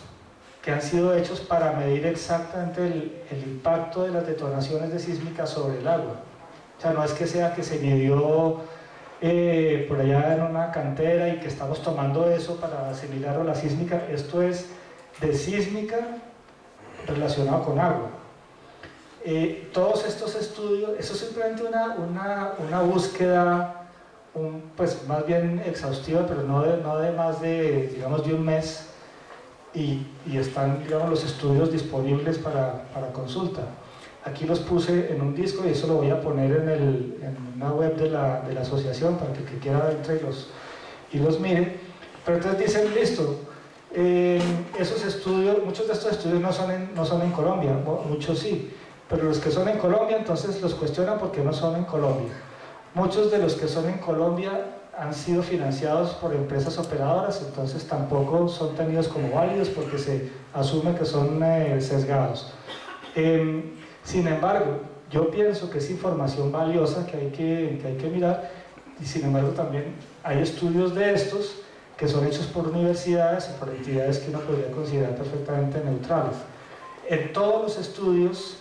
que han sido hechos para medir exactamente el impacto de las detonaciones de sísmicas sobre el agua. O sea, no es que sea que se midió por allá en una cantera y que estamos tomando eso para asimilarlo a la sísmica. Esto es de sísmica relacionado con agua. Todos estos estudios, eso es simplemente una búsqueda pues más bien exhaustiva, pero no de más de, digamos, de un mes, y están, digamos, los estudios disponibles para consulta. Aquí los puse en un disco y eso lo voy a poner en una web de la asociación para que el que quiera entre y los mire. Pero entonces dicen, listo, esos estudios, muchos de estos estudios no son en Colombia, muchos sí, pero los que son en Colombia entonces los cuestionan porque no son en Colombia. Muchos de los que son en Colombia han sido financiados por empresas operadoras, entonces tampoco son tenidos como válidos porque se asume que son sesgados. Sin embargo, yo pienso que es información valiosa que hay que mirar, y sin embargo también hay estudios de estos que son hechos por universidades y por entidades que uno podría considerar perfectamente neutrales. En todos los estudios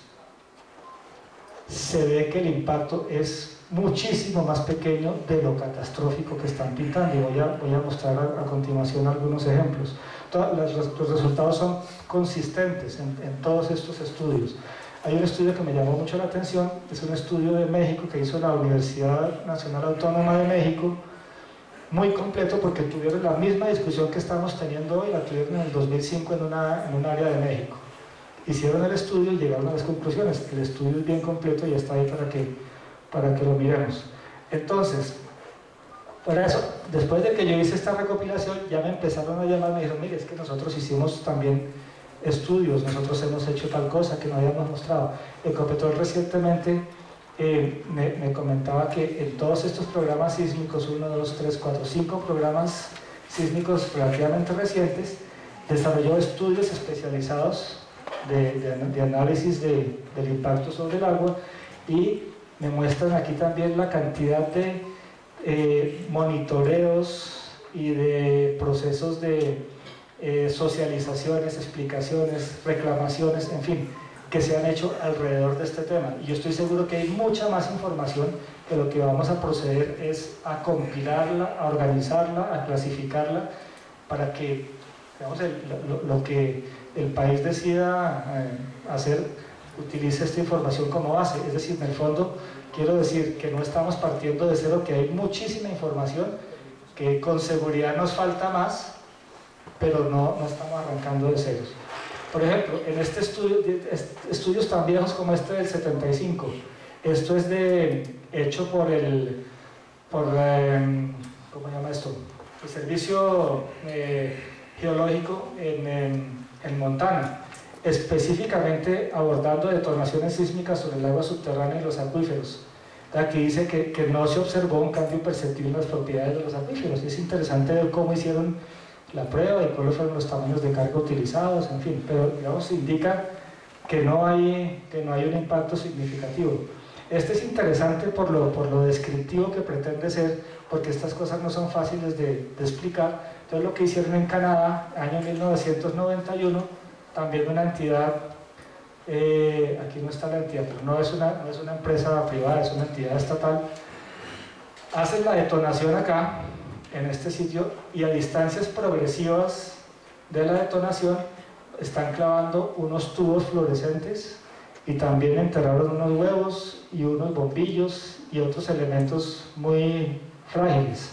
se ve que el impacto es muchísimo más pequeño de lo catastrófico que están pintando, y voy a mostrar a continuación algunos ejemplos. Los resultados son consistentes en todos estos estudios. Hay un estudio que me llamó mucho la atención, es un estudio de México que hizo la Universidad Nacional Autónoma de México, muy completo porque tuvieron la misma discusión que estamos teniendo hoy, la tuvieron en el 2005 en un área de México. Hicieron el estudio y llegaron a las conclusiones. El estudio es bien completo y está ahí para que lo miremos. Entonces, para eso, después de que yo hice esta recopilación, ya me empezaron a llamar, me dijeron, mire, es que nosotros hicimos también estudios, nosotros hemos hecho tal cosa que no habíamos mostrado. Ecopetrol recientemente me comentaba que en todos estos programas sísmicos, 1, 2, 3, 4, 5 programas sísmicos relativamente recientes, desarrolló estudios especializados de análisis del impacto sobre el agua, y me muestran aquí también la cantidad de monitoreos y de procesos de socializaciones, explicaciones, reclamaciones, en fin, que se han hecho alrededor de este tema. Y yo estoy seguro que hay mucha más información, que lo que vamos a proceder es a compilarla, a organizarla, a clasificarla, para que, digamos, lo que el país decida hacer, utilice esta información como base. Es decir, en el fondo, quiero decir que no estamos partiendo de cero, que hay muchísima información, que con seguridad nos falta más, pero no estamos arrancando de ceros. Por ejemplo, en este estudio, estudios tan viejos como este del 75, esto es hecho por ¿cómo se llama esto? El servicio geológico en Montana, específicamente abordando detonaciones sísmicas sobre el agua subterránea y los acuíferos. Aquí dice que no se observó un cambio perceptible en las propiedades de los acuíferos. Es interesante ver cómo hicieron la prueba y cuáles fueron los tamaños de carga utilizados, en fin, pero digamos indica que no hay un impacto significativo. Este es interesante por lo descriptivo que pretende ser, porque estas cosas no son fáciles de explicar. Entonces lo que hicieron en Canadá, año 1991, también una entidad, aquí no está la entidad, pero no es una empresa privada, es una entidad estatal, hacen la detonación acá, en este sitio, y a distancias progresivas de la detonación están clavando unos tubos fluorescentes y también enterraron unos huevos y unos bombillos y otros elementos muy frágiles.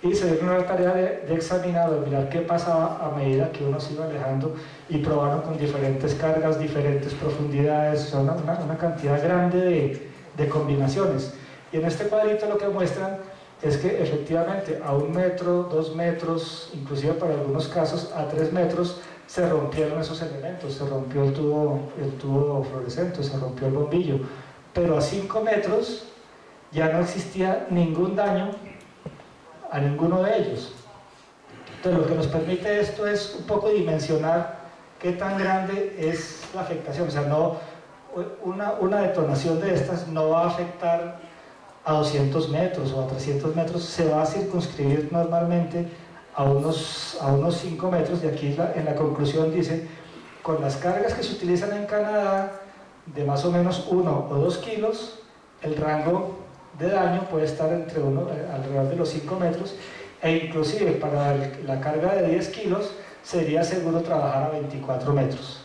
Y se dieron la tarea de examinar, de mirar qué pasaba a medida que uno se iba alejando, y probaron con diferentes cargas, diferentes profundidades, o sea, una cantidad grande de combinaciones. Y en este cuadrito lo que muestran es que efectivamente a 1 metro, 2 metros, inclusive para algunos casos a 3 metros, se rompieron esos elementos, se rompió el tubo fluorescente, se rompió el bombillo, pero a 5 metros ya no existía ningún daño a ninguno de ellos. Entonces lo que nos permite esto es un poco dimensionar qué tan grande es la afectación. O sea, no, una detonación de estas no va a afectar a 200 metros o a 300 metros, se va a circunscribir normalmente a unos 5 metros, y aquí en la conclusión dice, con las cargas que se utilizan en Canadá, de más o menos 1 o 2 kilos, el rango de daño puede estar alrededor de los 5 metros, e inclusive para la carga de 10 kilos sería seguro trabajar a 24 metros.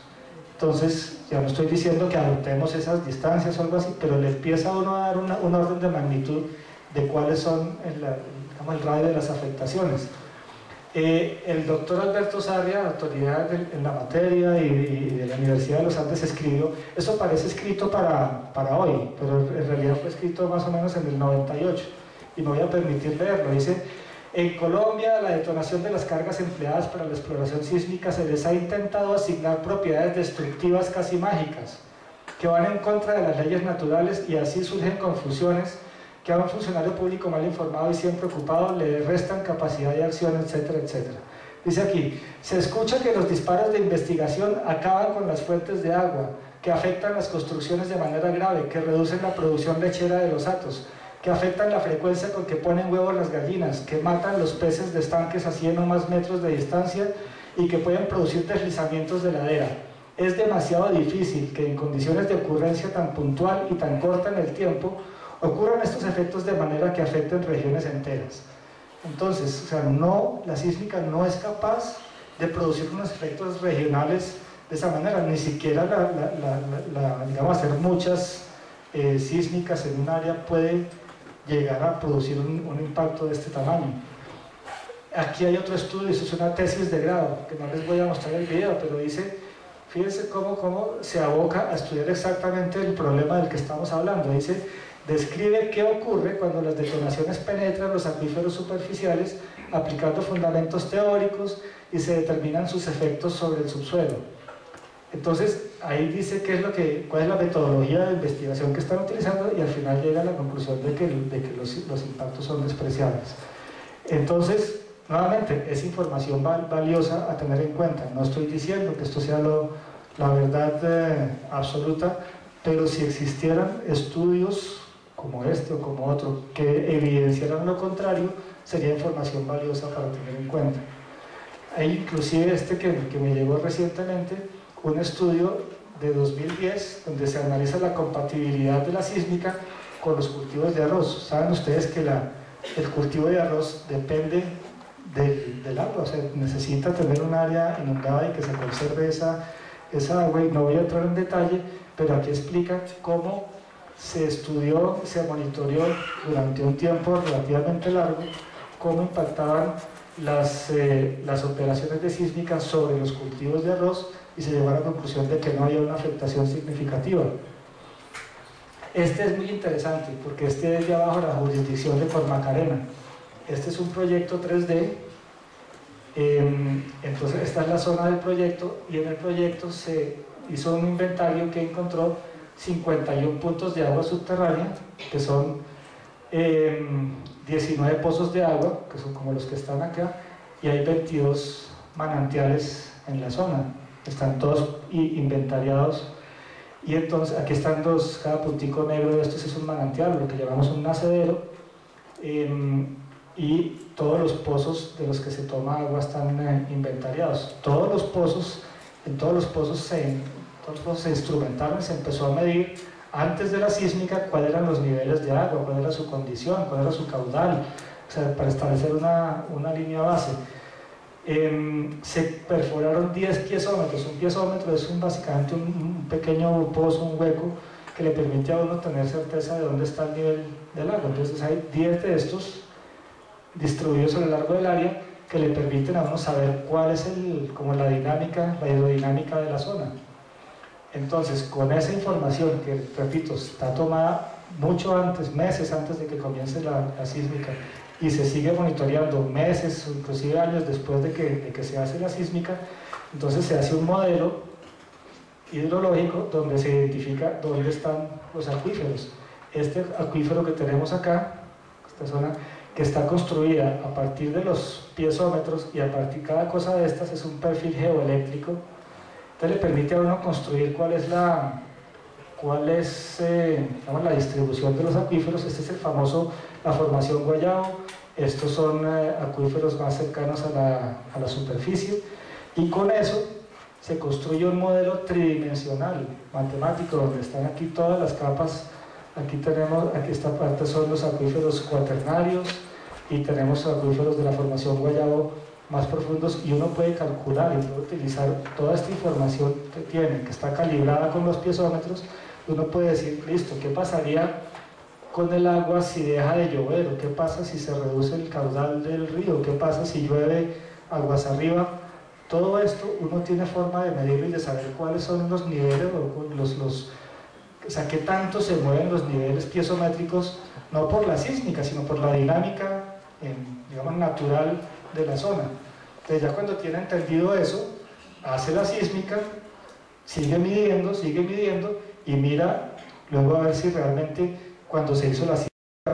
Entonces, ya no estoy diciendo que adoptemos esas distancias o algo así, pero le empieza a uno a dar un orden de magnitud de cuáles son el radio de las afectaciones. El doctor Alberto Sarria, autoridad en la materia y de la Universidad de los Andes, escribió, eso parece escrito para hoy, pero en realidad fue escrito más o menos en el 98, y me voy a permitir leerlo. Dice: en Colombia, la detonación de las cargas empleadas para la exploración sísmica se les ha intentado asignar propiedades destructivas casi mágicas, que van en contra de las leyes naturales, y así surgen confusiones que a un funcionario público mal informado y siempre ocupado le restan capacidad de acción, etcétera, etcétera. Dice aquí: se escucha que los disparos de investigación acaban con las fuentes de agua, que afectan las construcciones de manera grave, que reducen la producción lechera de los hatos, que afectan la frecuencia con que ponen huevos las gallinas, que matan los peces de estanques a 100 o más metros de distancia y que pueden producir deslizamientos de ladera. Es demasiado difícil que en condiciones de ocurrencia tan puntual y tan corta en el tiempo ocurran estos efectos de manera que afecten regiones enteras. Entonces, o sea, la sísmica no es capaz de producir unos efectos regionales de esa manera, ni siquiera digamos, hacer muchas sísmicas en un área puede llegar a producir un impacto de este tamaño. Aquí hay otro estudio, eso es una tesis de grado, que no les voy a mostrar el video, pero dice, fíjense cómo se aboca a estudiar exactamente el problema del que estamos hablando. Dice, describe qué ocurre cuando las detonaciones penetran los acuíferos superficiales aplicando fundamentos teóricos y se determinan sus efectos sobre el subsuelo. Entonces, ahí dice cuál es la metodología de investigación que están utilizando, y al final llega a la conclusión de que los impactos son despreciables. Entonces, nuevamente, es información valiosa a tener en cuenta. No estoy diciendo que esto sea la verdad absoluta, pero si existieran estudios como este o como otro que evidenciaran lo contrario, sería información valiosa para tener en cuenta. Hay inclusive que me llegó recientemente, un estudio de 2010 donde se analiza la compatibilidad de la sísmica con los cultivos de arroz. Saben ustedes que el cultivo de arroz depende del agua, o sea, necesita tener un área inundada y que se conserve esa agua, y no voy a entrar en detalle, pero aquí explica cómo se estudió, se monitoreó durante un tiempo relativamente largo cómo impactaban las operaciones de sísmica sobre los cultivos de arroz, y se llegó a la conclusión de que no había una afectación significativa. Este es muy interesante porque este es ya bajo la jurisdicción de Cormacarena. Este es un proyecto 3D. Entonces esta es la zona del proyecto, y en el proyecto se hizo un inventario que encontró 51 puntos de agua subterránea, que son 19 pozos de agua, que son como los que están acá, y hay 22 manantiales en la zona, están todos inventariados. Y entonces aquí están cada puntico negro de estos es un manantial, lo que llamamos un nacedero, y todos los pozos de los que se toma agua están inventariados. En todos los pozos se instrumentaron, se empezó a medir antes de la sísmica cuáles eran los niveles de agua, cuál era su condición, cuál era su caudal, o sea, para establecer una línea base. Se perforaron 10 piezómetros. Un piezómetro es básicamente un pequeño pozo, un hueco que le permite a uno tener certeza de dónde está el nivel del agua. Entonces hay 10 de estos distribuidos a lo largo del área que le permiten a uno saber cuál es como la dinámica, la hidrodinámica de la zona. Entonces, con esa información que, repito, está tomada mucho antes, meses antes de que comience la sísmica, y se sigue monitoreando meses o inclusive años después de que se hace la sísmica, entonces se hace un modelo hidrológico donde se identifica dónde están los acuíferos. Este acuífero que tenemos acá, esta zona, que está construida a partir de los piezómetros, y a partir de cada cosa de estas es un perfil geoeléctrico, entonces le permite a uno construir cuál es la distribución de los acuíferos. Este es la formación Guayabo. Estos son acuíferos más cercanos a la superficie, y con eso se construye un modelo tridimensional matemático donde están aquí todas las capas. Aquí esta parte son los acuíferos cuaternarios, y tenemos acuíferos de la formación Guayabo más profundos, y uno puede calcular y puede utilizar toda esta información que tiene, que está calibrada con los piezómetros. Uno puede decir, listo, ¿qué pasaría con el agua si deja de llover? ¿O qué pasa si se reduce el caudal del río? ¿Qué pasa si llueve aguas arriba? Todo esto uno tiene forma de medirlo y de saber cuáles son los niveles, o sea, qué tanto se mueven los niveles piezométricos, no por la sísmica, sino por la dinámica, digamos, natural de la zona. Entonces ya cuando tiene entendido eso, hace la sísmica, sigue midiendo, y mira luego a ver si realmente cuando se hizo la sísmica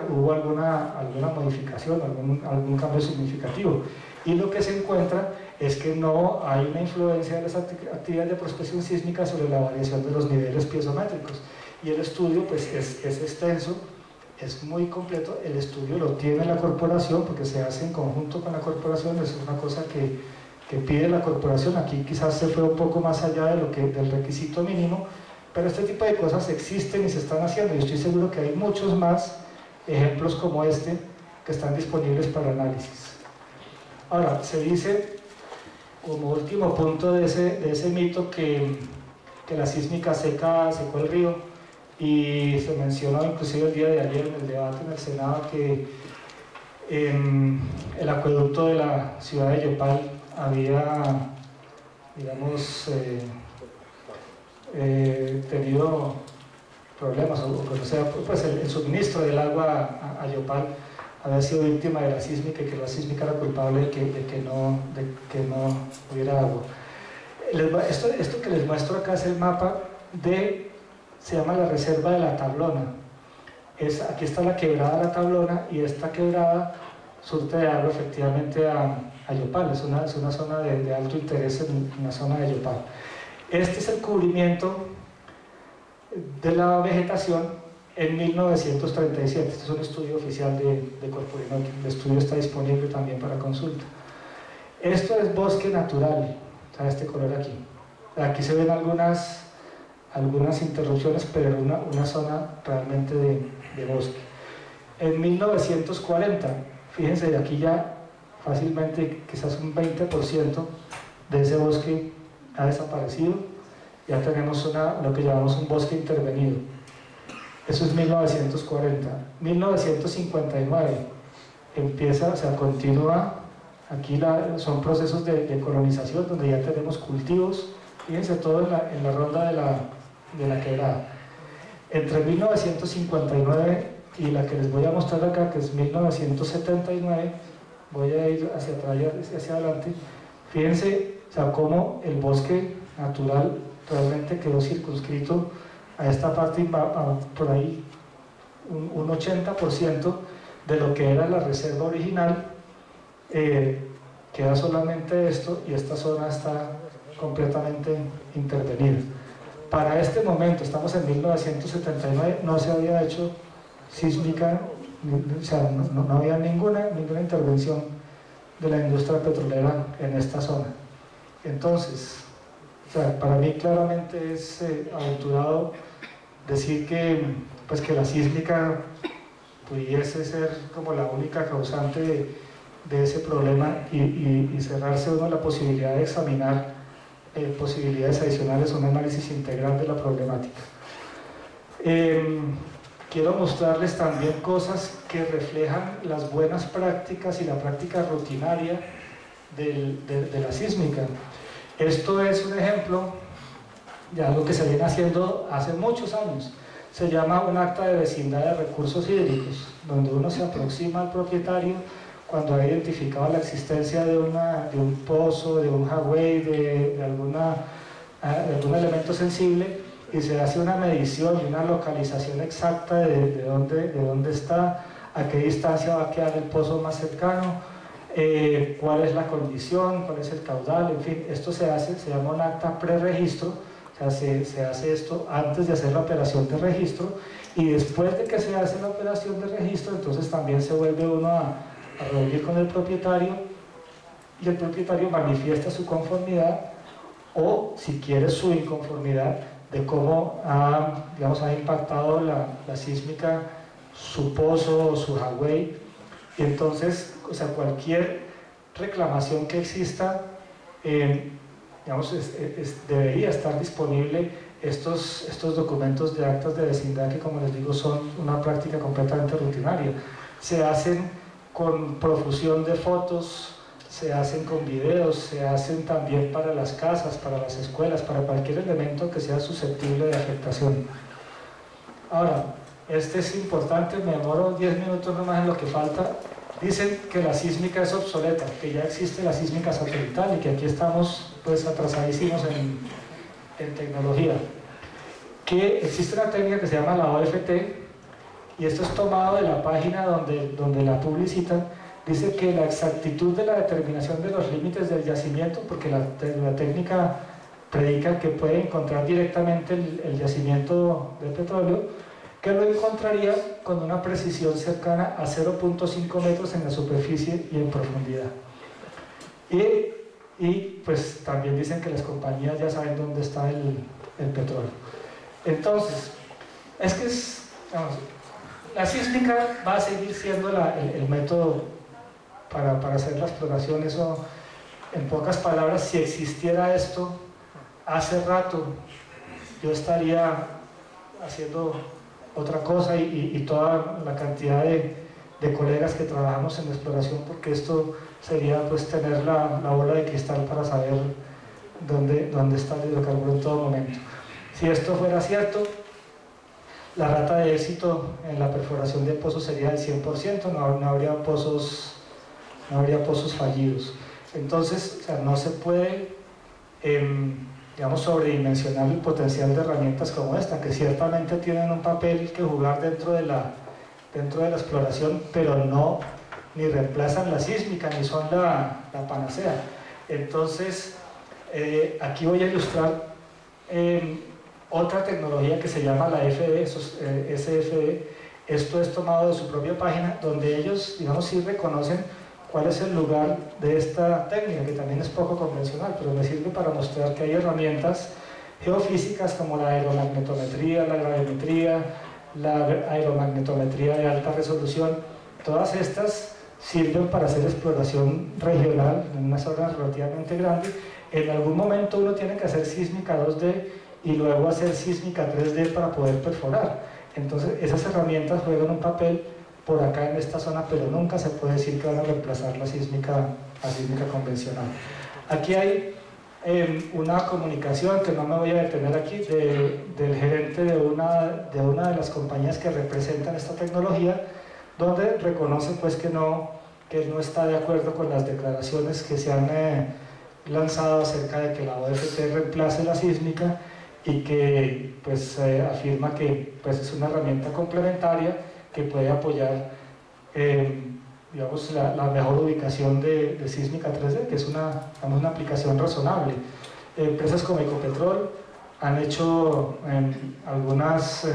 hubo alguna modificación, algún cambio significativo. Y lo que se encuentra es que no hay una influencia de las actividades de prospección sísmica sobre la variación de los niveles piezométricos. Y el estudio pues es extenso, es muy completo. El estudio lo tiene la corporación porque se hace en conjunto con la corporación. Es una cosa que pide la corporación. Aquí quizás se fue un poco más allá del requisito mínimo, pero este tipo de cosas existen y se están haciendo, y estoy seguro que hay muchos más ejemplos como este que están disponibles para análisis. Ahora, se dice como último punto de ese mito que la sísmica secó el río, y se mencionó inclusive el día de ayer en el debate en el Senado que el acueducto de la ciudad de Yopal había, digamos, tenido problemas, o sea, pues el suministro del agua a Yopal había sido víctima de la sísmica, y que la sísmica era culpable de que no hubiera agua. Esto que les muestro acá es el mapa se llama la reserva de la Tablona. Aquí está la quebrada de la Tablona, y esta quebrada surte de agua efectivamente a Yopal. Es una zona de alto interés en la zona de Yopal. Este es el cubrimiento de la vegetación en 1937. Este es un estudio oficial de Corporinoti. El estudio está disponible también para consulta. Esto es bosque natural, o sea, este color aquí. Aquí se ven algunas interrupciones, pero una zona realmente de bosque. En 1940, fíjense, de aquí ya fácilmente quizás un 20% de ese bosque ha desaparecido. Ya tenemos lo que llamamos un bosque intervenido. Eso es 1940. 1959 empieza, o sea, continúa. Aquí son procesos de colonización donde ya tenemos cultivos. Fíjense todo en la ronda de la quebrada. Entre 1959 y la que les voy a mostrar acá, que es 1979, voy a ir hacia atrás y hacia adelante. Fíjense, o sea, cómo el bosque natural realmente quedó circunscrito a esta parte, por ahí un 80% de lo que era la reserva original, queda solamente esto, y esta zona está completamente intervenida. Para este momento, estamos en 1979, no se había hecho sísmica, o sea, no había ninguna intervención de la industria petrolera en esta zona. Entonces, o sea, para mí claramente es aventurado decir que, pues, que la sísmica pudiese ser como la única causante de ese problema, y cerrarse uno la posibilidad de examinar posibilidades adicionales, un análisis integral de la problemática. Quiero mostrarles también cosas que reflejan las buenas prácticas y la práctica rutinaria de la sísmica. Esto es un ejemplo de algo que se viene haciendo hace muchos años. Se llama un acta de vecindad de recursos hídricos, donde uno se aproxima al propietario cuando ha identificado la existencia de un pozo, de un highway, de algún elemento sensible, y se hace una medición y una localización exacta de dónde está, a qué distancia va a quedar el pozo más cercano, cuál es la condición, cuál es el caudal, en fin. Esto se llama un acta preregistro, o sea, se hace esto antes de hacer la operación de registro, y después de que se hace la operación de registro, entonces también se vuelve uno a reunir con el propietario, y el propietario manifiesta su conformidad, o si quiere su inconformidad, de cómo ha impactado la sísmica su pozo o su highway. Y entonces, o sea, cualquier reclamación que exista, debería estar disponible estos documentos de actas de vecindad, que, como les digo, son una práctica completamente rutinaria. Se hacen con profusión de fotos, se hacen con videos, se hacen también para las casas, para las escuelas, para cualquier elemento que sea susceptible de afectación. Ahora, este es importante, me demoro 10 minutos nomás en lo que falta. Dicen que la sísmica es obsoleta, que ya existe la sísmica satelital y que aquí estamos, pues, atrasadísimos en tecnología. Que existe una técnica que se llama la OFT, y esto es tomado de la página donde la publicitan. Dice que la exactitud de la determinación de los límites del yacimiento, porque la técnica predica que puede encontrar directamente el yacimiento de petróleo, que lo encontraría con una precisión cercana a 0.5 metros en la superficie y en profundidad. Y pues también dicen que las compañías ya saben dónde está el petróleo. Entonces, es que la sísmica va a seguir siendo el método para hacer la exploración. Eso, en pocas palabras, si existiera esto hace rato, yo estaría haciendo otra cosa, y toda la cantidad de colegas que trabajamos en la exploración, porque esto sería, pues, tener la bola de cristal para saber dónde está el hidrocarburo en todo momento. Si esto fuera cierto, la rata de éxito en la perforación de pozos sería del 100%, no habría pozos fallidos. Entonces, o sea, no se puede sobredimensionar el potencial de herramientas como esta, que ciertamente tienen un papel que jugar dentro de la exploración, pero ni reemplazan la sísmica, ni son la panacea. Entonces, aquí voy a ilustrar otra tecnología que se llama la SFD. Esto es tomado de su propia página, donde ellos, sí reconocen cuál es el lugar de esta técnica, que también es poco convencional, pero me sirve para mostrar que hay herramientas geofísicas como la aeromagnetometría, la gravimetría, la aeromagnetometría de alta resolución. Todas estas sirven para hacer exploración regional en una zona relativamente grande. En algún momento uno tiene que hacer sísmica 2D y luego hacer sísmica 3D para poder perforar. Entonces, esas herramientas juegan un papel por acá en esta zona, pero nunca se puede decir que van a reemplazar la sísmica convencional. Aquí hay una comunicación, que no me voy a detener aquí, del gerente de una de las compañías que representan esta tecnología, donde reconoce pues que él no está de acuerdo con las declaraciones que se han lanzado acerca de que la OFT reemplace la sísmica, y que pues afirma que pues, es una herramienta complementaria que puede apoyar digamos, la mejor ubicación de sísmica 3D, que es una aplicación razonable. Empresas como Ecopetrol han hecho algunas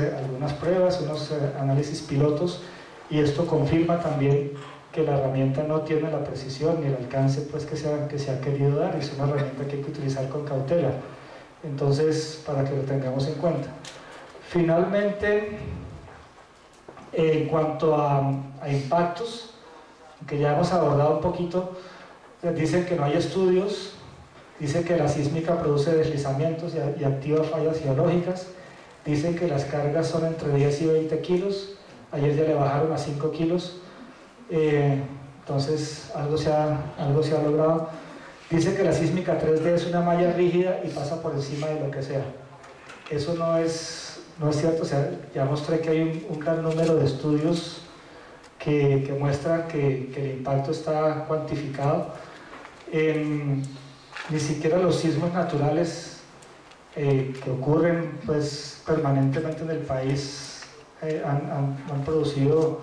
pruebas, unos análisis pilotos, y esto confirma también que la herramienta no tiene la precisión ni el alcance pues, que se ha querido dar, y es una herramienta que hay que utilizar con cautela. Entonces, para que lo tengamos en cuenta. Finalmente, en cuanto a impactos, que ya hemos abordado un poquito, dicen que no hay estudios, dice que la sísmica produce deslizamientos y activa fallas geológicas, dicen que las cargas son entre 10 y 20 kilos, ayer ya le bajaron a 5 kilos, entonces algo se ha logrado. Dice que la sísmica 3D es una malla rígida y pasa por encima de lo que sea. Eso no es cierto, o sea, ya mostré que hay un gran número de estudios que muestran que el impacto está cuantificado. Ni siquiera los sismos naturales que ocurren pues, permanentemente en el país han producido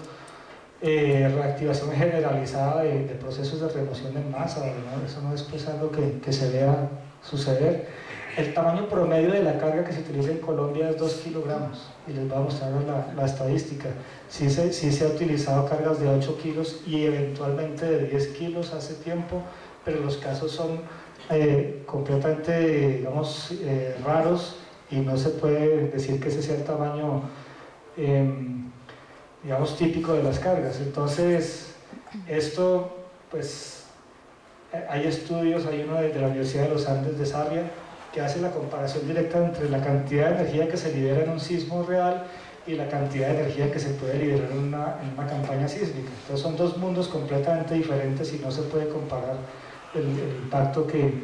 reactivación generalizada de procesos de remoción en masa, ¿no? Eso no es pues algo que se vea suceder. El tamaño promedio de la carga que se utiliza en Colombia es 2 kilogramos, y les voy a mostrar la estadística. Sí se ha utilizado cargas de 8 kilos y eventualmente de 10 kilos hace tiempo, pero los casos son completamente, digamos, raros, y no se puede decir que ese sea el tamaño digamos, típico de las cargas. Entonces, esto, pues, hay estudios, hay uno de la Universidad de los Andes de Sarria, que hace la comparación directa entre la cantidad de energía que se libera en un sismo real y la cantidad de energía que se puede liberar en una campaña sísmica. Entonces, son dos mundos completamente diferentes y no se puede comparar el impacto que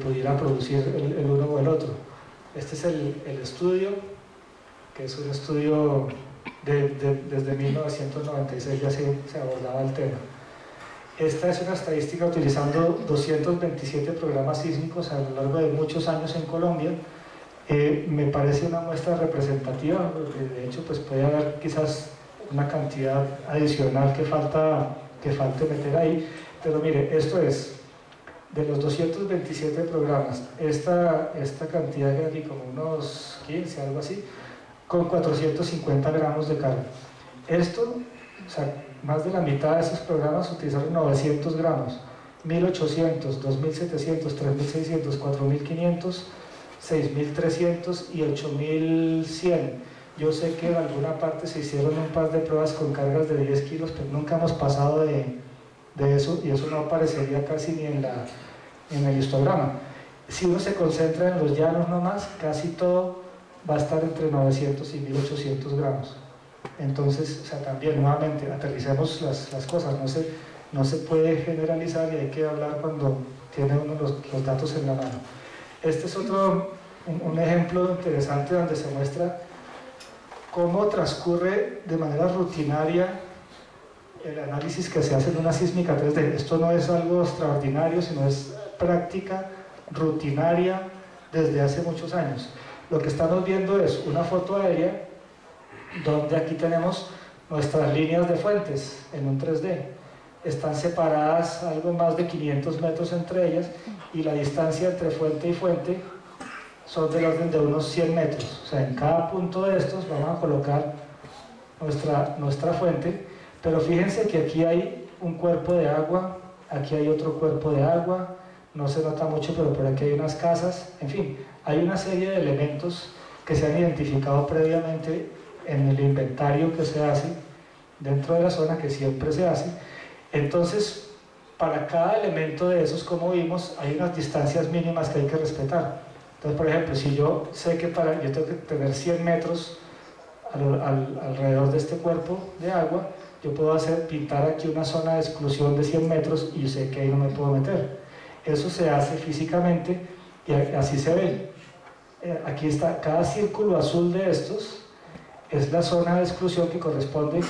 pudiera producir el uno o el otro. Este es el estudio, que es un estudio desde 1996 ya se abordaba el tema. Esta es una estadística utilizando 227 programas sísmicos a lo largo de muchos años en Colombia. Me parece una muestra representativa, porque de hecho pues puede haber quizás una cantidad adicional que falte meter ahí, pero mire, esto es de los 227 programas, esta cantidad de aquí, como unos 15, algo así, con 450 gramos de carga. Esto, o sea, más de la mitad de esos programas utilizaron 900 gramos, 1800, 2700, 3600, 4500, 6300 y 8100. Yo sé que en alguna parte se hicieron un par de pruebas con cargas de 10 kilos, pero nunca hemos pasado de eso, y eso no aparecería casi ni en el histograma. Si uno se concentra en los llanos nomás, casi todo va a estar entre 900 y 1800 gramos. Entonces, o sea, también nuevamente aterricemos las cosas, no se puede generalizar, y hay que hablar cuando tiene uno los datos en la mano. Este es un ejemplo interesante donde se muestra cómo transcurre de manera rutinaria el análisis que se hace en una sísmica 3D. Esto no es algo extraordinario, sino es práctica rutinaria desde hace muchos años. Lo que estamos viendo es una foto aérea donde aquí tenemos nuestras líneas de fuentes en un 3D. Están separadas algo más de 500 metros entre ellas, y la distancia entre fuente y fuente son del orden de unos 100 metros. O sea, en cada punto de estos vamos a colocar nuestra fuente, pero fíjense que aquí hay un cuerpo de agua, aquí hay otro cuerpo de agua, no se nota mucho, pero por aquí hay unas casas, en fin, hay una serie de elementos que se han identificado previamente en el inventario que se hace dentro de la zona, que siempre se hace. Entonces, para cada elemento de esos, como vimos, hay unas distancias mínimas que hay que respetar. Entonces, por ejemplo, si yo sé que yo tengo que tener 100 metros alrededor de este cuerpo de agua, yo puedo pintar aquí una zona de exclusión de 100 metros, y yo sé que ahí no me puedo meter. eso se hace físicamente y así se ve. Aquí está, cada círculo azul de estos es la zona de exclusión que corresponde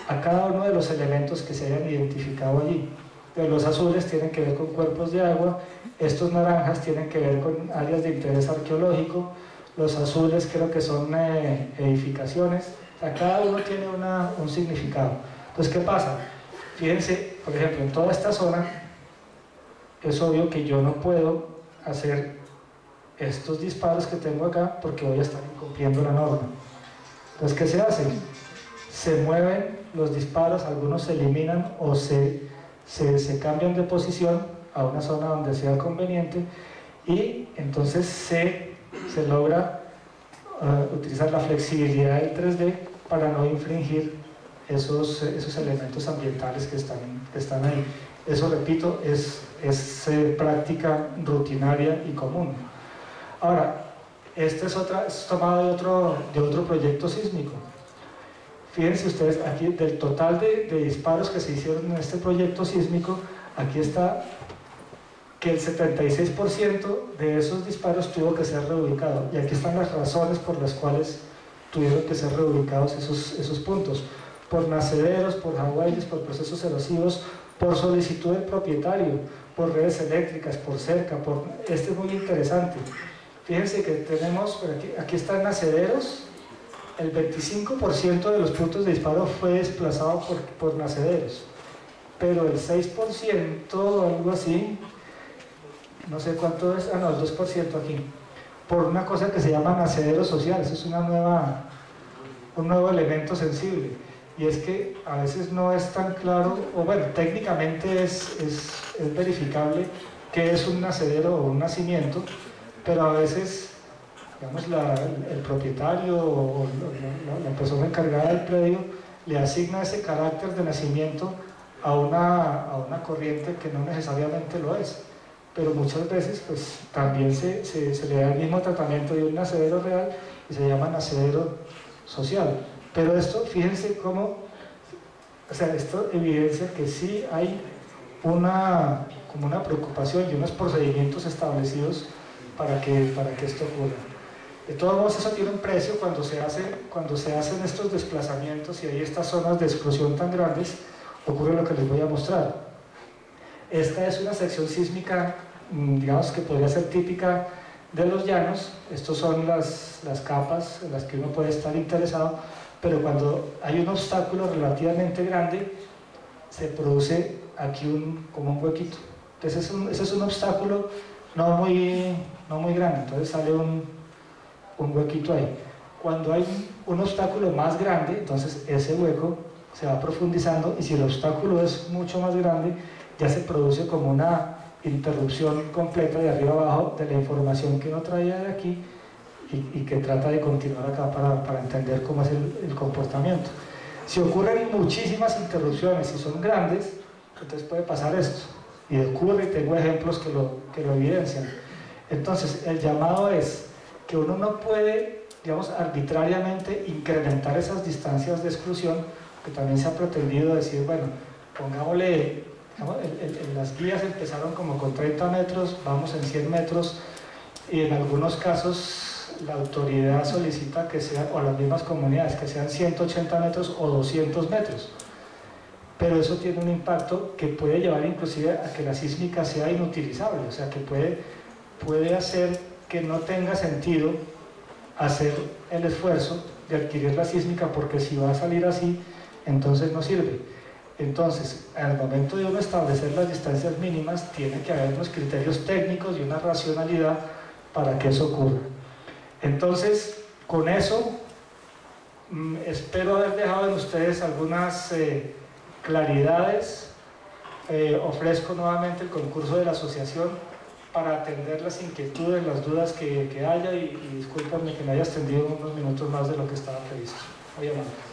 a cada uno de los elementos que se hayan identificado allí. Los azules tienen que ver con cuerpos de agua, estos naranjas tienen que ver con áreas de interés arqueológico, los azules creo que son edificaciones, o sea, cada uno tiene un significado. Entonces, ¿qué pasa? Fíjense, por ejemplo, en toda esta zona es obvio que yo no puedo hacer estos disparos que tengo acá porque voy a estar incumpliendo la norma. Entonces, ¿qué se hace? Se mueven los disparos, algunos se eliminan o se cambian de posición a una zona donde sea conveniente y entonces se logra utilizar la flexibilidad del 3D para no infringir esos elementos ambientales que están ahí. Eso, repito, es práctica rutinaria y común. Ahora, este es tomado de otro proyecto sísmico. Fíjense ustedes, aquí del total de disparos que se hicieron en este proyecto sísmico, aquí está que el 76% de esos disparos tuvo que ser reubicado. Y aquí están las razones por las cuales tuvieron que ser reubicados esos puntos. Por nacederos, por jaguares, por procesos erosivos, por solicitud del propietario, por redes eléctricas, por cerca, este es muy interesante. Fíjense que tenemos, aquí están nacederos, el 25% de los puntos de disparo fue desplazado por nacederos, pero el 6% o algo así, no sé cuánto es, no, el 2% aquí, por una cosa que se llama nacederos sociales, es un nuevo elemento sensible, y es que a veces no es tan claro, o bueno, técnicamente es verificable qué es un nacedero o un nacimiento, pero a veces, digamos, el propietario o la persona encargada del predio le asigna ese carácter de nacimiento a una corriente que no necesariamente lo es, pero muchas veces pues también se le da el mismo tratamiento de un nacedero real y se llama nacedero social. Pero esto, fíjense cómo, o sea, esto evidencia que sí hay como una preocupación y unos procedimientos establecidos para que esto ocurra. De todos modos, eso tiene un precio cuando se hacen estos desplazamientos y hay estas zonas de exclusión tan grandes, ocurre lo que les voy a mostrar. Esta es una sección sísmica, digamos que podría ser típica de los llanos. Estos son las capas en las que uno puede estar interesado, pero cuando hay un obstáculo relativamente grande, se produce aquí como un huequito. Entonces ese es un obstáculo no muy grande, entonces sale un huequito ahí. Cuando hay un obstáculo más grande, entonces ese hueco se va profundizando y si el obstáculo es mucho más grande, ya se produce como una interrupción completa de arriba abajo de la información que uno traía de aquí y que trata de continuar acá para entender cómo es el comportamiento. Si ocurren muchísimas interrupciones y son grandes, entonces puede pasar esto. Y ocurre, y tengo ejemplos que lo evidencian. Entonces, el llamado es que uno no puede, digamos, arbitrariamente incrementar esas distancias de exclusión, que también se ha pretendido decir, bueno, pongámosle, digamos, las guías empezaron como con 30 metros, vamos en 100 metros, y en algunos casos la autoridad solicita que sean, o las mismas comunidades, que sean 180 metros o 200 metros. Pero eso tiene un impacto que puede llevar inclusive a que la sísmica sea inutilizable, o sea que puede hacer que no tenga sentido hacer el esfuerzo de adquirir la sísmica, porque si va a salir así, entonces no sirve. Entonces, al momento de uno establecer las distancias mínimas, tiene que haber unos criterios técnicos y una racionalidad para que eso ocurra. Entonces, con eso, espero haber dejado en ustedes algunas claridades. Ofrezco nuevamente el concurso de la asociación para atender las inquietudes, las dudas que haya y discúlpenme que me haya extendido unos minutos más de lo que estaba previsto. Muy amable.